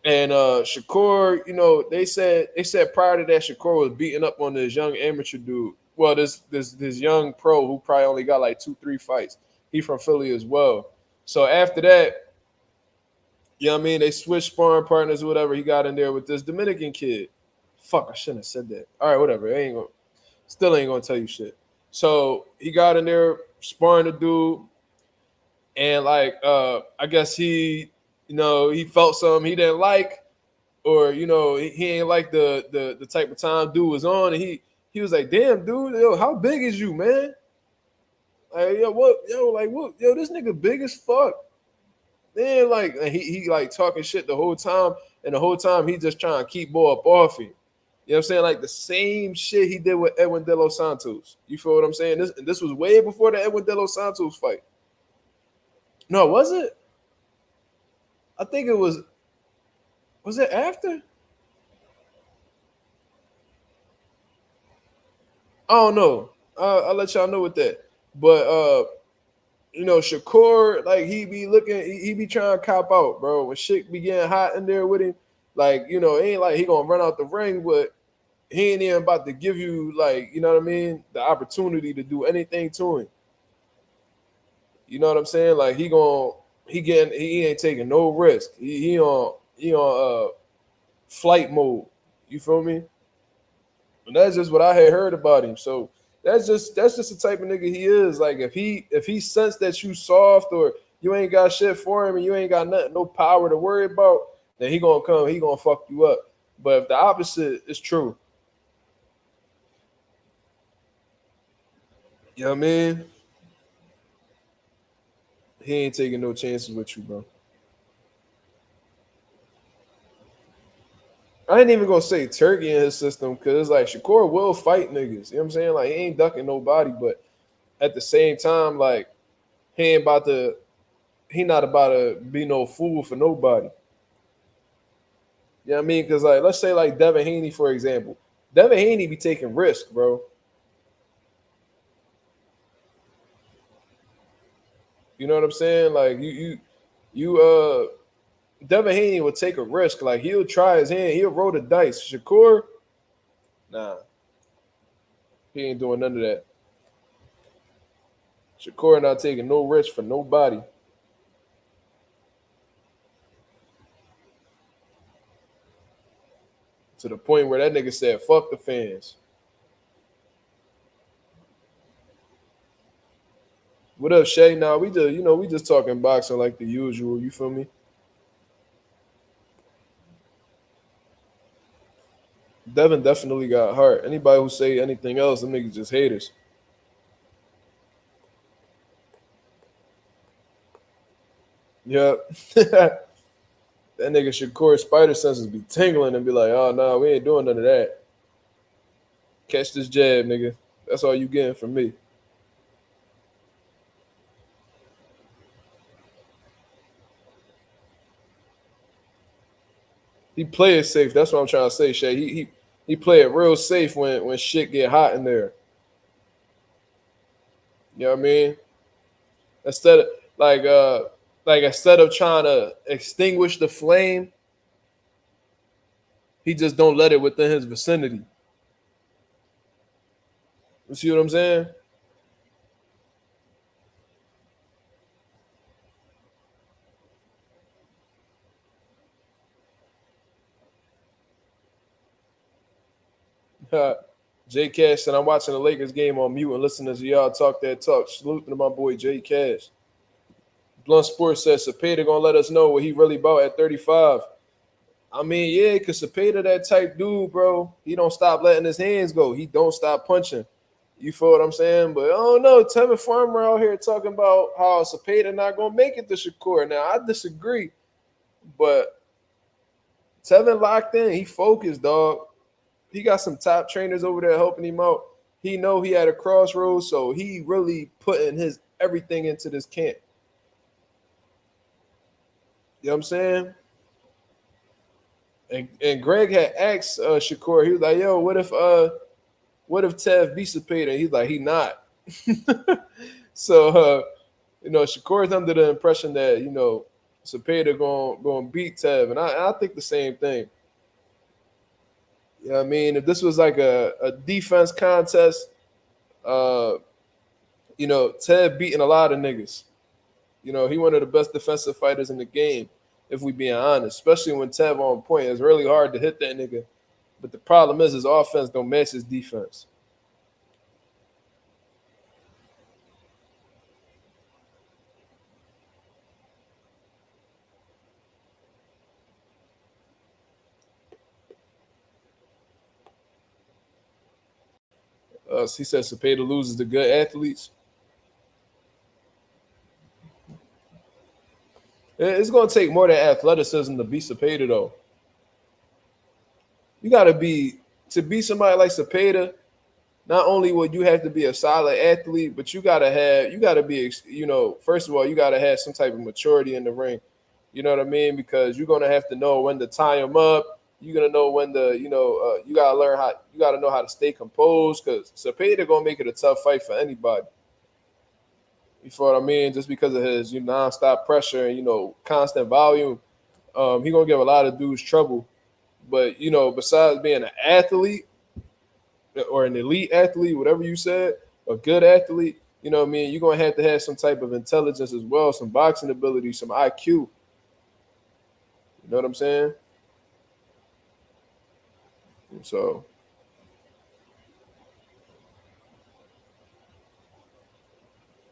And Shakur, they said prior to that, Shakur was beating up on this young amateur dude. Well, this young pro who probably only got like 2-3 fights. He from Philly as well. So after that, they switched sparring partners or whatever. He got in there with this Dominican kid. Fuck, I shouldn't have said that. All right, whatever. Still ain't gonna tell you shit. So he got in there sparring the dude. and like I guess he felt something he didn't like, or he ain't like the type of time dude was on, and he was like, damn dude, yo, how big is you, man? Like, what, this nigga big as fuck. Then like, and he like talking shit the whole time, and the whole time he just trying to keep boy up off him. You know what I'm saying? Like the same shit he did with Edwin De Los Santos. You feel what I'm saying? This was way before the Edwin De Los Santos fight. No, was it? I think it was. Was it after? I don't know. I'll let y'all know with that. But Shakur, like he be looking, he be trying to cop out, bro. When shit be getting hot in there with him, like it ain't like he gonna run out the ring, but he ain't even about to give you, like, you know what I mean, the opportunity to do anything to him. You know what I'm saying? Like he ain't taking no risk. He on flight mode. You feel me? And that's just what I had heard about him. So that's just the type of nigga he is. Like if he sense that you soft, or you ain't got shit for him, and you ain't got nothing, no power to worry about, then he gonna come, he gonna fuck you up. But if the opposite is true, you know what I mean? He ain't taking no chances with you, bro. I ain't even gonna say Turkey in his system, because it's like Shakur will fight niggas. You know what I'm saying? Like he ain't ducking nobody, but at the same time, like he ain't about to he not about to be no fool for nobody. You know what I mean? Because like let's say like Devin Haney, for example. Devin Haney be taking risks, bro. You know what I'm saying? Like you Devin Haney would take a risk. Like he'll try his hand, he'll roll the dice. Shakur, nah, he ain't doing none of that. Shakur not taking no risk for nobody. To the point where that nigga said, fuck the fans. What up, Shay? Now we just talking boxing like the usual. You feel me? Devin definitely got heart. Anybody who say anything else, them niggas just haters. Yep. That nigga Shakur spider senses be tingling and be like, oh no, we ain't doing none of that. Catch this jab, nigga. That's all you getting from me. He play it safe. That's what I'm trying to say, Shay. He play it real safe when shit get hot in there. You know what I mean? Instead of instead of trying to extinguish the flame, he just don't let it within his vicinity. You see what I'm saying? J Cash said, I'm watching the Lakers game on mute and listening to y'all talk that talk. Salute to my boy J Cash. Blunt Sports says Cepeda gonna let us know what he really about at 35. I mean, yeah, because Cepeda that type dude, bro. He don't stop letting his hands go. He don't stop punching. You feel what I'm saying? But I don't know. Tevin Farmer out here talking about how Cepeda not gonna make it to Shakur. Now I disagree, but Tevin locked in. He focused, dog. He got some top trainers over there helping him out. He know he had a crossroads, so he really putting his everything into this camp. You know what I'm saying? And Greg had asked Shakur, he was like, yo, what if Tev beats Cepeda? He's like, he not. So Shakur's under the impression that, Cepeda going beat Tev. And I think the same thing. You know what I mean? If this was like a defense contest, Tev beating a lot of niggas. He one of the best defensive fighters in the game, if we being honest, especially when Tev on point. It's really hard to hit that nigga. But the problem is his offense don't match his defense. He said Cepeda loses to good athletes. It's going to take more than athleticism to beat Cepeda, though. You got to be to be somebody like Cepeda. Not only would you have to be a solid athlete, but you gotta be, first of all, you gotta have some type of maturity in the ring. You know what I mean? Because you're gonna have to know when to tie them up. You're gonna know when to, you gotta know how to stay composed. Because Cepeda gonna make it a tough fight for anybody. You feel what I mean? Just because of his nonstop pressure and constant volume, he gonna give a lot of dudes trouble. But besides being an athlete or an elite athlete, whatever you said, a good athlete, you know what I mean? You're gonna have to have some type of intelligence as well, some boxing ability, some IQ. You know what I'm saying? So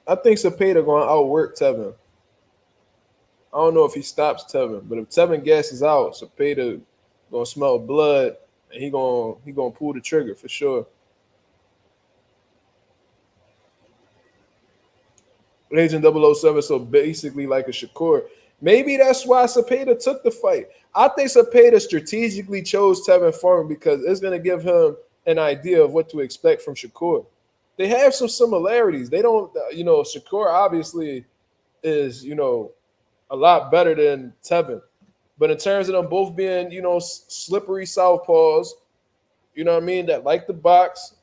I think Cepeda gonna outwork Tevin. I don't know if he stops Tevin, but if Tevin gasses out, Cepeda gonna smell blood and he gonna pull the trigger for sure. Agent 007, so basically like a Shakur. Maybe that's why Cepeda took the fight. I think Cepeda strategically chose Tevin Farmer because it's going to give him an idea of what to expect from Shakur. They have some similarities. They don't, Shakur obviously is, a lot better than Tevin. But in terms of them both being, slippery southpaws, you know what I mean, that like the box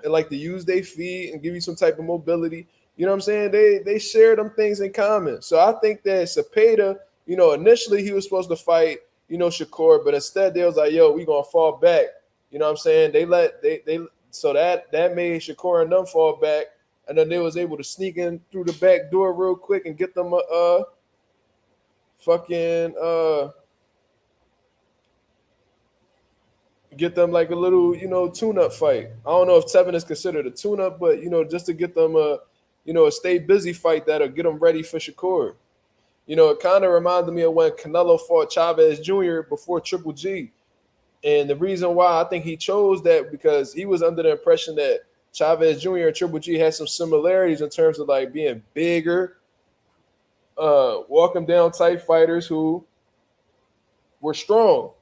and like to use their feet and give you some type of mobility. You know what I'm saying? They share them things in common. So I think that Cepeda, initially he was supposed to fight, Shakur, but instead they was like, yo, we gonna fall back. You know what I'm saying? They so that made Shakur and them fall back, and then they was able to sneak in through the back door real quick and get them fucking get them like a little, tune-up fight. I don't know if Tevin is considered a tune-up, but just to get them a stay busy fight that'll get them ready for Shakur. It kind of reminded me of when Canelo fought Chavez Jr. before Triple G. And the reason why I think he chose that because he was under the impression that Chavez Jr. and Triple G had some similarities in terms of like being bigger, walk 'em down type fighters who were strong.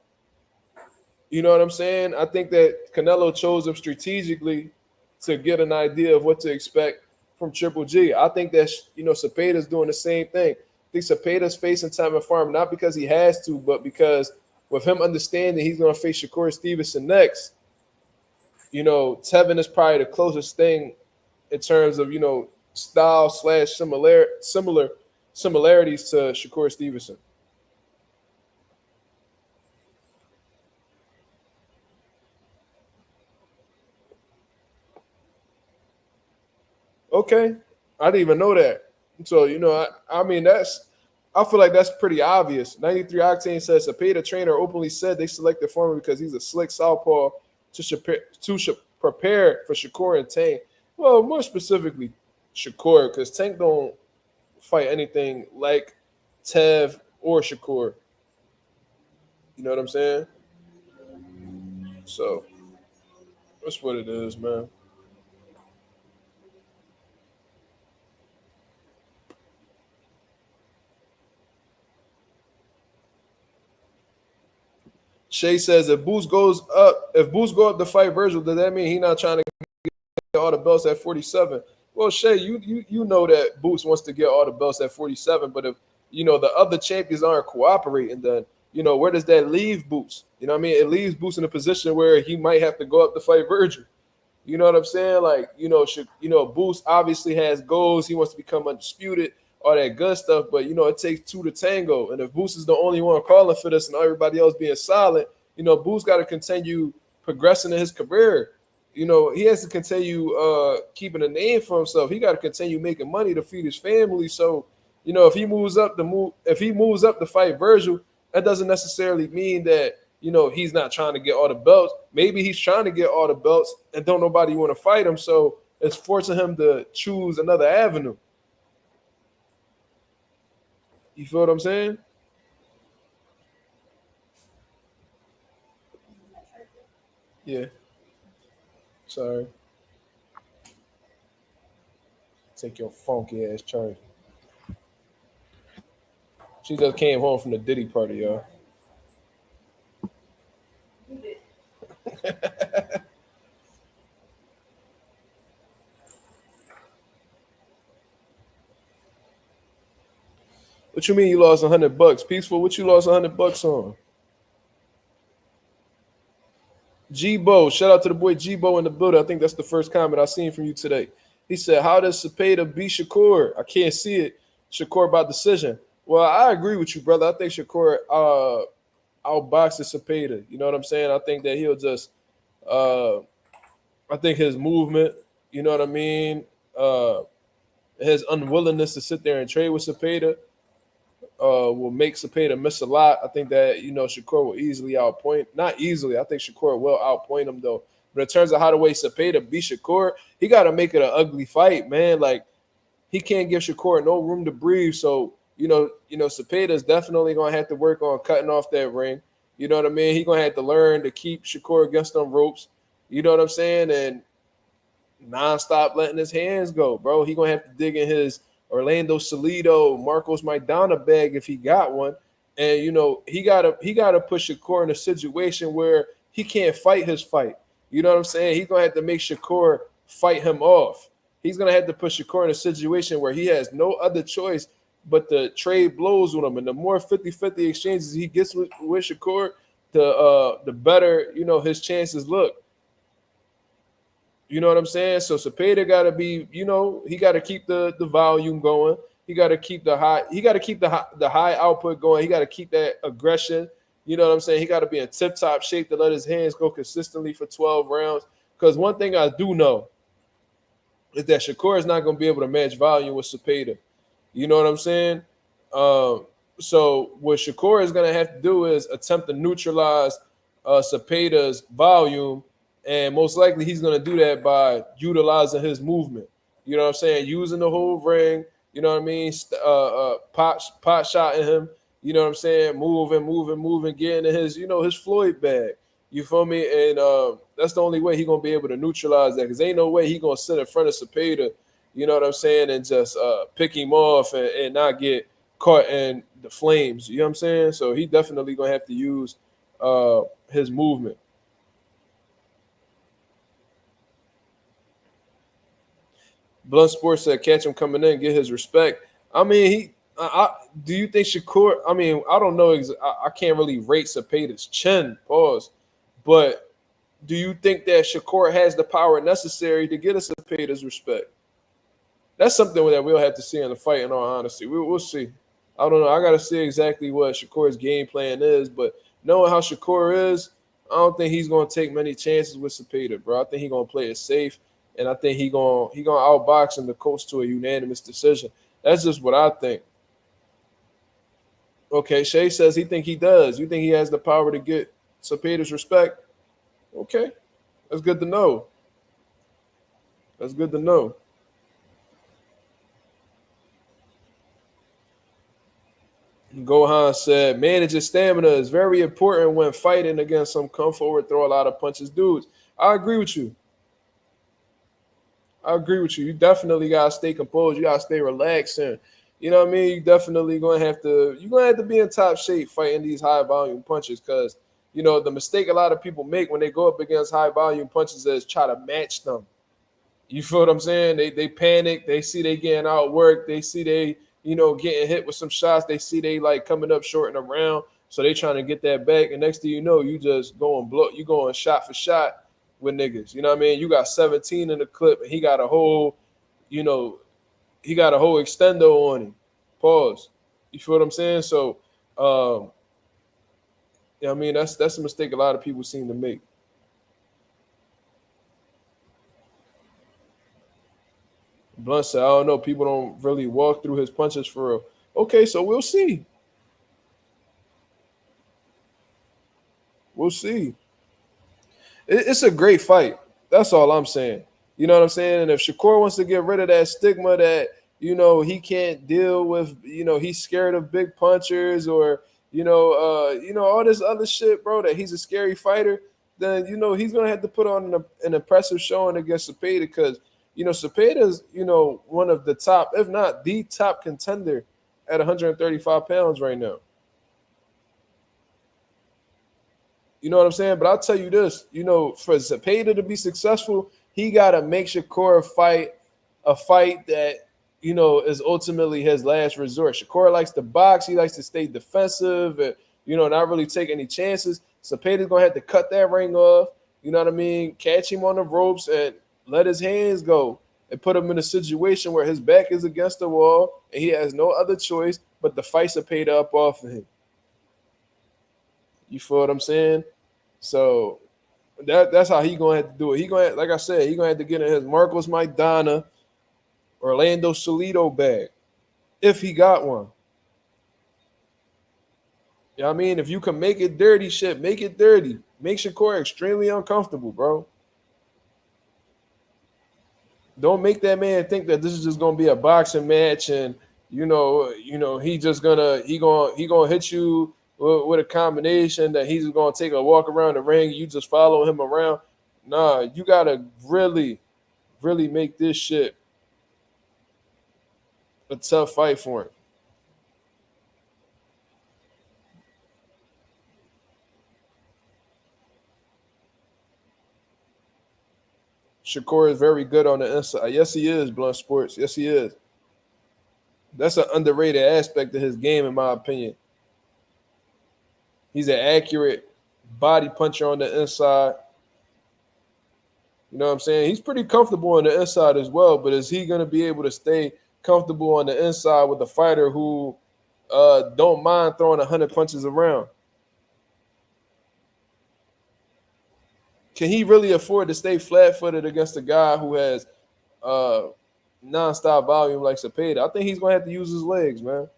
You know what I'm saying? I think that Canelo chose him strategically to get an idea of what to expect from Triple G. I think that Cepeda's doing the same thing. I think Cepeda's facing Tevin Farm not because he has to, but because with him understanding he's going to face Shakur Stevenson next, Tevin is probably the closest thing in terms of style slash similarities to Shakur Stevenson. Okay, I didn't even know that. So I mean I feel like that's pretty obvious. 93 Octane says Cepeda trainer openly said they selected Foreman because he's a slick southpaw to prepare for Shakur and Tank. Well, more specifically Shakur, because Tank don't fight anything like Tev or Shakur. You know what I'm saying? So that's what it is, man. Shay says if Boost go up to fight Virgil, does that mean he not trying to get all the belts at 47? Well, Shay, you know that Boost wants to get all the belts at 47, but if the other champions aren't cooperating, then where does that leave Boost? You know what I mean? It leaves Boost in a position where he might have to go up to fight Virgil. You know what I'm saying? Like, Boost obviously has goals. He wants to become undisputed, all that good stuff. But, it takes two to tango. And if Boost is the only one calling for this and everybody else being silent, Boost got to continue progressing in his career. He has to continue keeping a name for himself. He got to continue making money to feed his family. So, if he moves up to fight Virgil, that doesn't necessarily mean that he's not trying to get all the belts. Maybe he's trying to get all the belts and don't nobody want to fight him. So it's forcing him to choose another avenue. You feel what I'm saying? Yeah. Sorry. Take your funky ass charge. She just came home from the Diddy party, y'all. What you mean you lost $100? Peaceful, what you lost $100 on? G-Bo, shout out to the boy G-Bo in the building. I think that's the first comment I seen from you today. He said, how does Cepeda beat Shakur? I can't see it. Shakur by decision. Well, I agree with you, brother. I think Shakur outboxes Cepeda. You know what I'm saying? I think that he'll just I think his movement, you know what I mean? His unwillingness to sit there and trade with Cepeda will make Cepeda miss a lot. I think that, Shakur will easily outpoint. Not easily. I think Shakur will outpoint him, though. But in terms of how the way Cepeda beat Shakur, he got to make it an ugly fight, man. Like, he can't give Shakur no room to breathe. So, Cepeda's definitely going to have to work on cutting off that ring. You know what I mean? He's going to have to learn to keep Shakur against them ropes. You know what I'm saying? And nonstop letting his hands go, bro. He going to have to dig in his Orlando Salido, Marcos Maidana bag if he got one. And, he gotta put Shakur in a situation where he can't fight his fight. You know what I'm saying? He's going to have to make Shakur fight him off. He's going to have to put Shakur in a situation where he has no other choice but to trade blows with him. And the more 50-50 exchanges he gets with Shakur, the better, his chances look. You know what I'm saying? So Cepeda got to be, he got to keep the volume going. He got to keep the high output going. He got to keep that aggression. You know what I'm saying? He got to be in tip-top shape to let his hands go consistently for 12 rounds. Because one thing I do know is that Shakur is not going to be able to match volume with Cepeda. You know what I'm saying? So what Shakur is going to have to do is attempt to neutralize Cepeda's volume. And most likely he's going to do that by utilizing his movement. You know what I'm saying? Using the whole ring, you know what I mean? Pot shotting him, you know what I'm saying? Moving, getting in his, his Floyd bag. You feel me? And that's the only way he's going to be able to neutralize that, because ain't no way he's going to sit in front of Cepeda, you know what I'm saying, and just pick him off and not get caught in the flames. You know what I'm saying? So he definitely going to have to use his movement. Blunt Sports said, catch him coming in, get his respect. I mean, do you think Shakur, I mean, I don't know. I can't really rate Cepeda's chin, pause. But do you think that Shakur has the power necessary to get a Cepeda's respect? That's something that we'll have to see in the fight, in all honesty. We'll see. I don't know. I got to see exactly what Shakur's game plan is. But knowing how Shakur is, I don't think he's going to take many chances with Cepeda, bro. I think he's going to play it safe. And I think he gonna outbox him the coach to a unanimous decision. That's just what I think. Okay, Shay says he think he does. You think he has the power to get Cepeda's respect? Okay, that's good to know. That's good to know. Gohan said, manage your stamina is very important when fighting against some come forward, throw a lot of punches dudes. I agree with you. You definitely gotta stay composed. You gotta stay relaxed, and you know what I mean. You're gonna have to be in top shape fighting these high volume punches, because the mistake a lot of people make when they go up against high volume punches is try to match them. You feel what I'm saying? They panic. They see they getting outworked. They see they getting hit with some shots. They see they like coming up short in a round, so they trying to get that back. And next thing you know, you just going shot for shot with niggas. You know what I mean? You got 17 in the clip, and he got a whole extendo on him. Pause. You feel what I'm saying? So, I mean, that's a mistake a lot of people seem to make. Blunt said, I don't know. People don't really walk through his punches for real. Okay, so we'll see. We'll see. It's a great fight. That's all I'm saying. You know what I'm saying? And if Shakur wants to get rid of that stigma that, he can't deal with, he's scared of big punchers, or, all this other shit, bro, that he's a scary fighter, then, he's going to have to put on an impressive showing against Cepeda, because Cepeda's, one of the top, if not the top contender at 135 pounds right now. You know what I'm saying? But I'll tell you this, for Cepeda to be successful, he got to make Shakur fight a fight that, is ultimately his last resort. Shakur likes to box. He likes to stay defensive and, not really take any chances. Cepeda's going to have to cut that ring off, you know what I mean? Catch him on the ropes and let his hands go and put him in a situation where his back is against the wall and he has no other choice but to fight Cepeda up off of him. You feel what I'm saying? So that's how he gonna have to do it. He gonna, like I said, he gonna have to get in his Marcos Maidana, Orlando Salido bag, if he got one. You know what I mean? If you can make it dirty, shit, make it dirty. Make Shakur extremely uncomfortable, bro. Don't make that man think that this is just gonna be a boxing match and he just gonna hit you with a combination that he's gonna take a walk around the ring. You just follow him around. Nah, you gotta really, really make this shit a tough fight for him. Shakur is very good on the inside. Yes, he is, Blunt Sports. Yes, he is. That's an underrated aspect of his game, in my opinion. He's an accurate body puncher on the inside. You know what I'm saying? He's pretty comfortable on the inside as well, but is he going to be able to stay comfortable on the inside with a fighter who don't mind throwing 100 punches around? Can he really afford to stay flat-footed against a guy who has nonstop volume like Cepeda? I think he's going to have to use his legs, man.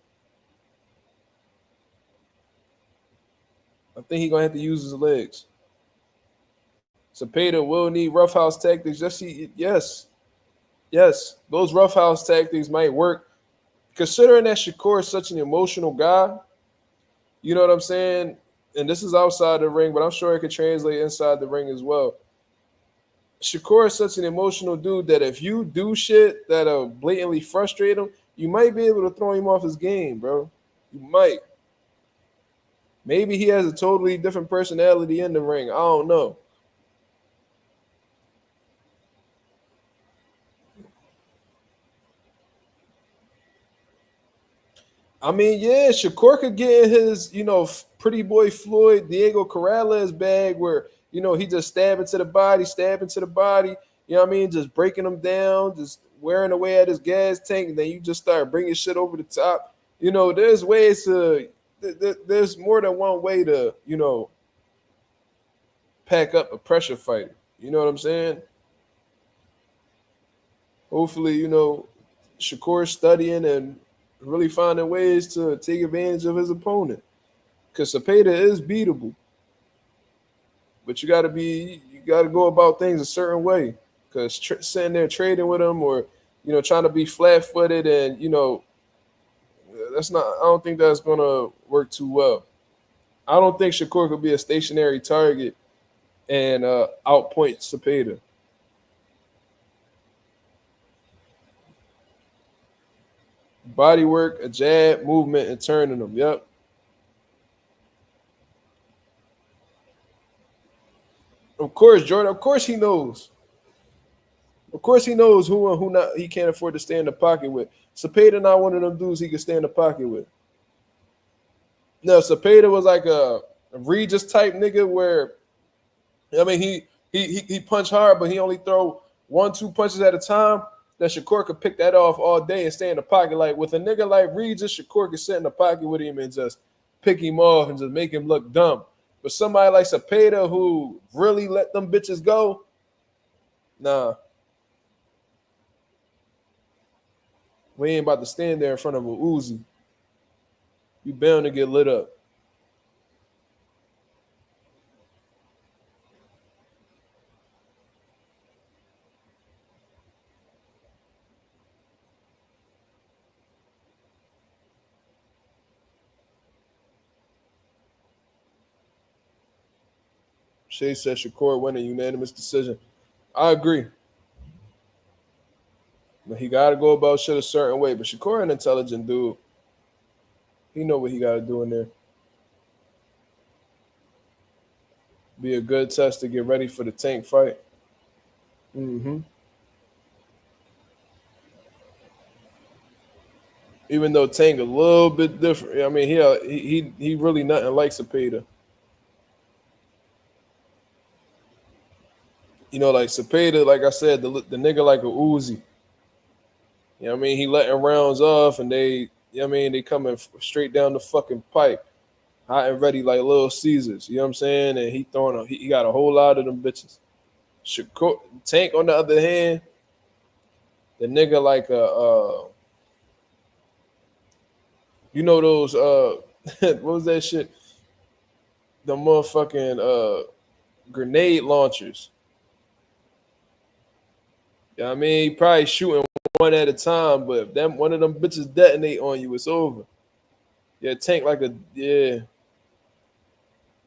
I think he's going to have to use his legs. Cepeda will need roughhouse tactics. Yes. Those roughhouse tactics might work. Considering that Shakur is such an emotional guy, you know what I'm saying? And this is outside the ring, but I'm sure it could translate inside the ring as well. Shakur is such an emotional dude that if you do shit that'll blatantly frustrate him, you might be able to throw him off his game, bro. You might. Maybe he has a totally different personality in the ring. I don't know. I mean, yeah, Shakur could get in his, pretty boy Floyd, Diego Corrales bag where, he just stab into the body, you know what I mean? Just breaking them down, just wearing away at his gas tank, and then you just start bringing shit over the top. There's ways to, there's more than one way to, pack up a pressure fighter. You know what I'm saying? Hopefully, Shakur's studying and really finding ways to take advantage of his opponent. Because Cepeda is beatable. But you gotta go about things a certain way. Because sitting there trading with him or, trying to be flat footed and, that's not, I don't think that's gonna work too well. I don't think Shakur could be a stationary target and outpoint Cepeda. Body work, a jab, movement, and turning them. Yep. Of course, Jordan. Of course he knows. Of course he knows who and who not he can't afford to stay in the pocket with. Cepeda not one of them dudes he can stay in the pocket with. No, Cepeda was like a Regis type nigga where I mean he punched hard, but he only throw 1-2 punches at a time. That Shakur could pick that off all day and stay in the pocket. Like with a nigga like Regis, Shakur could sit in the pocket with him and just pick him off and just make him look dumb. But somebody like Cepeda who really let them bitches go, nah. We ain't about to stand there in front of a Uzi. You bound to get lit up. Shay said Shakur won a unanimous decision. I agree. But he got to go about shit a certain way. But Shakur an intelligent dude. He know what he got to do in there. Be a good test to get ready for the Tank fight. Mm-hmm. Even though Tank a little bit different. I mean, he really nothing like Cepeda. You know, like Cepeda, like I said, the nigga like a Uzi. You know what I mean? He letting rounds off and they, you know what I mean, they coming straight down the fucking pipe. Hot and ready like Little Caesars. You know what I'm saying? And he throwing he got a whole lot of them bitches. Shakur, Tank on the other hand, the nigga like you know those what was that shit? The motherfucking grenade launchers. You know what I mean? He probably shooting one at a time, but if them one of them bitches detonate on you, it's over. Yeah, Tank like a yeah.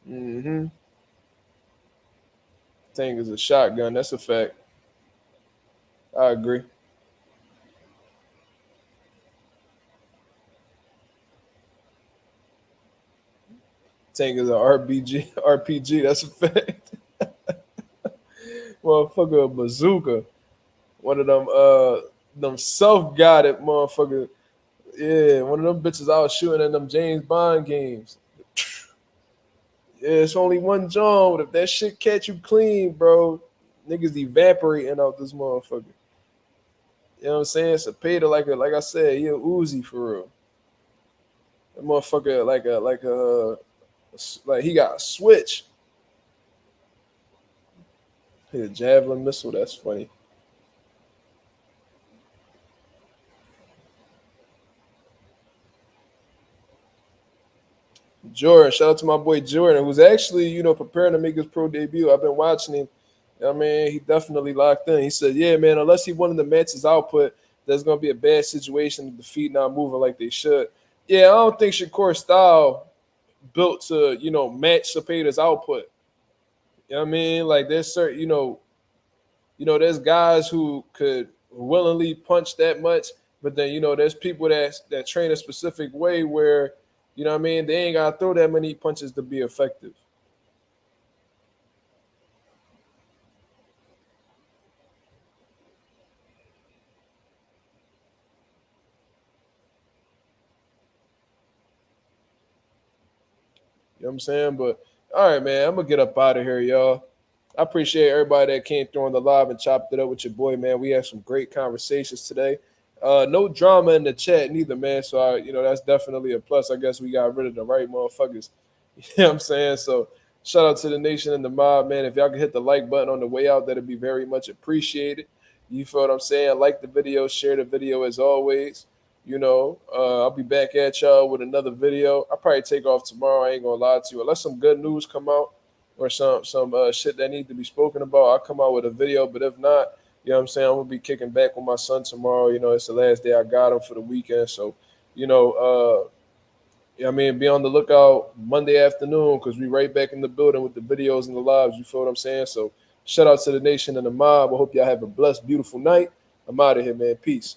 Mm-hmm. Tank is a shotgun. That's a fact. I agree. Tank is a RPG. RPG. That's a fact. Motherfucker, a bazooka. One of them self-guided motherfucker. Yeah, one of them bitches I was shooting in them James Bond games. Yeah, it's only one John. But if that shit catch you clean, bro, niggas evaporating out this motherfucker. You know what I'm saying? Cepeda like I said, he a Uzi for real. That motherfucker like he got a switch. Hit a javelin missile. That's funny. Jordan, shout out to my boy Jordan, who's actually, preparing to make his pro debut. I've been watching him. I mean, he definitely locked in. He said, yeah, man, unless he wanted to match his output, there's going to be a bad situation if the feet not moving like they should. Yeah, I don't think Shakur's style built to, match Cepeda's output. You know what I mean? Like there's certain, there's guys who could willingly punch that much, but then there's people that train a specific way where, you know what I mean, they ain't gotta throw that many punches to be effective. You know what I'm saying? But all right, man, I'm gonna get up out of here, y'all. I appreciate everybody that came through on the live and chopped it up with your boy, man. We had some great conversations today. No drama in the chat neither, man. So that's definitely a plus. I guess we got rid of the right motherfuckers. You know what I'm saying? So shout out to the nation and the mob, man. If y'all can hit the like button on the way out, that'd be very much appreciated. You feel what I'm saying? Like the video, share the video as always. I'll be back at y'all with another video. I'll probably take off tomorrow. I ain't gonna lie to you. Unless some good news come out or some shit that need to be spoken about, I'll come out with a video. But if not, you know what I'm saying, I'm gonna be kicking back with my son tomorrow. It's the last day I got him for the weekend. So, be on the lookout Monday afternoon because we right back in the building with the videos and the lives. You feel what I'm saying? So shout out to the nation and the mob. I hope y'all have a blessed, beautiful night. I'm out of here, man. Peace.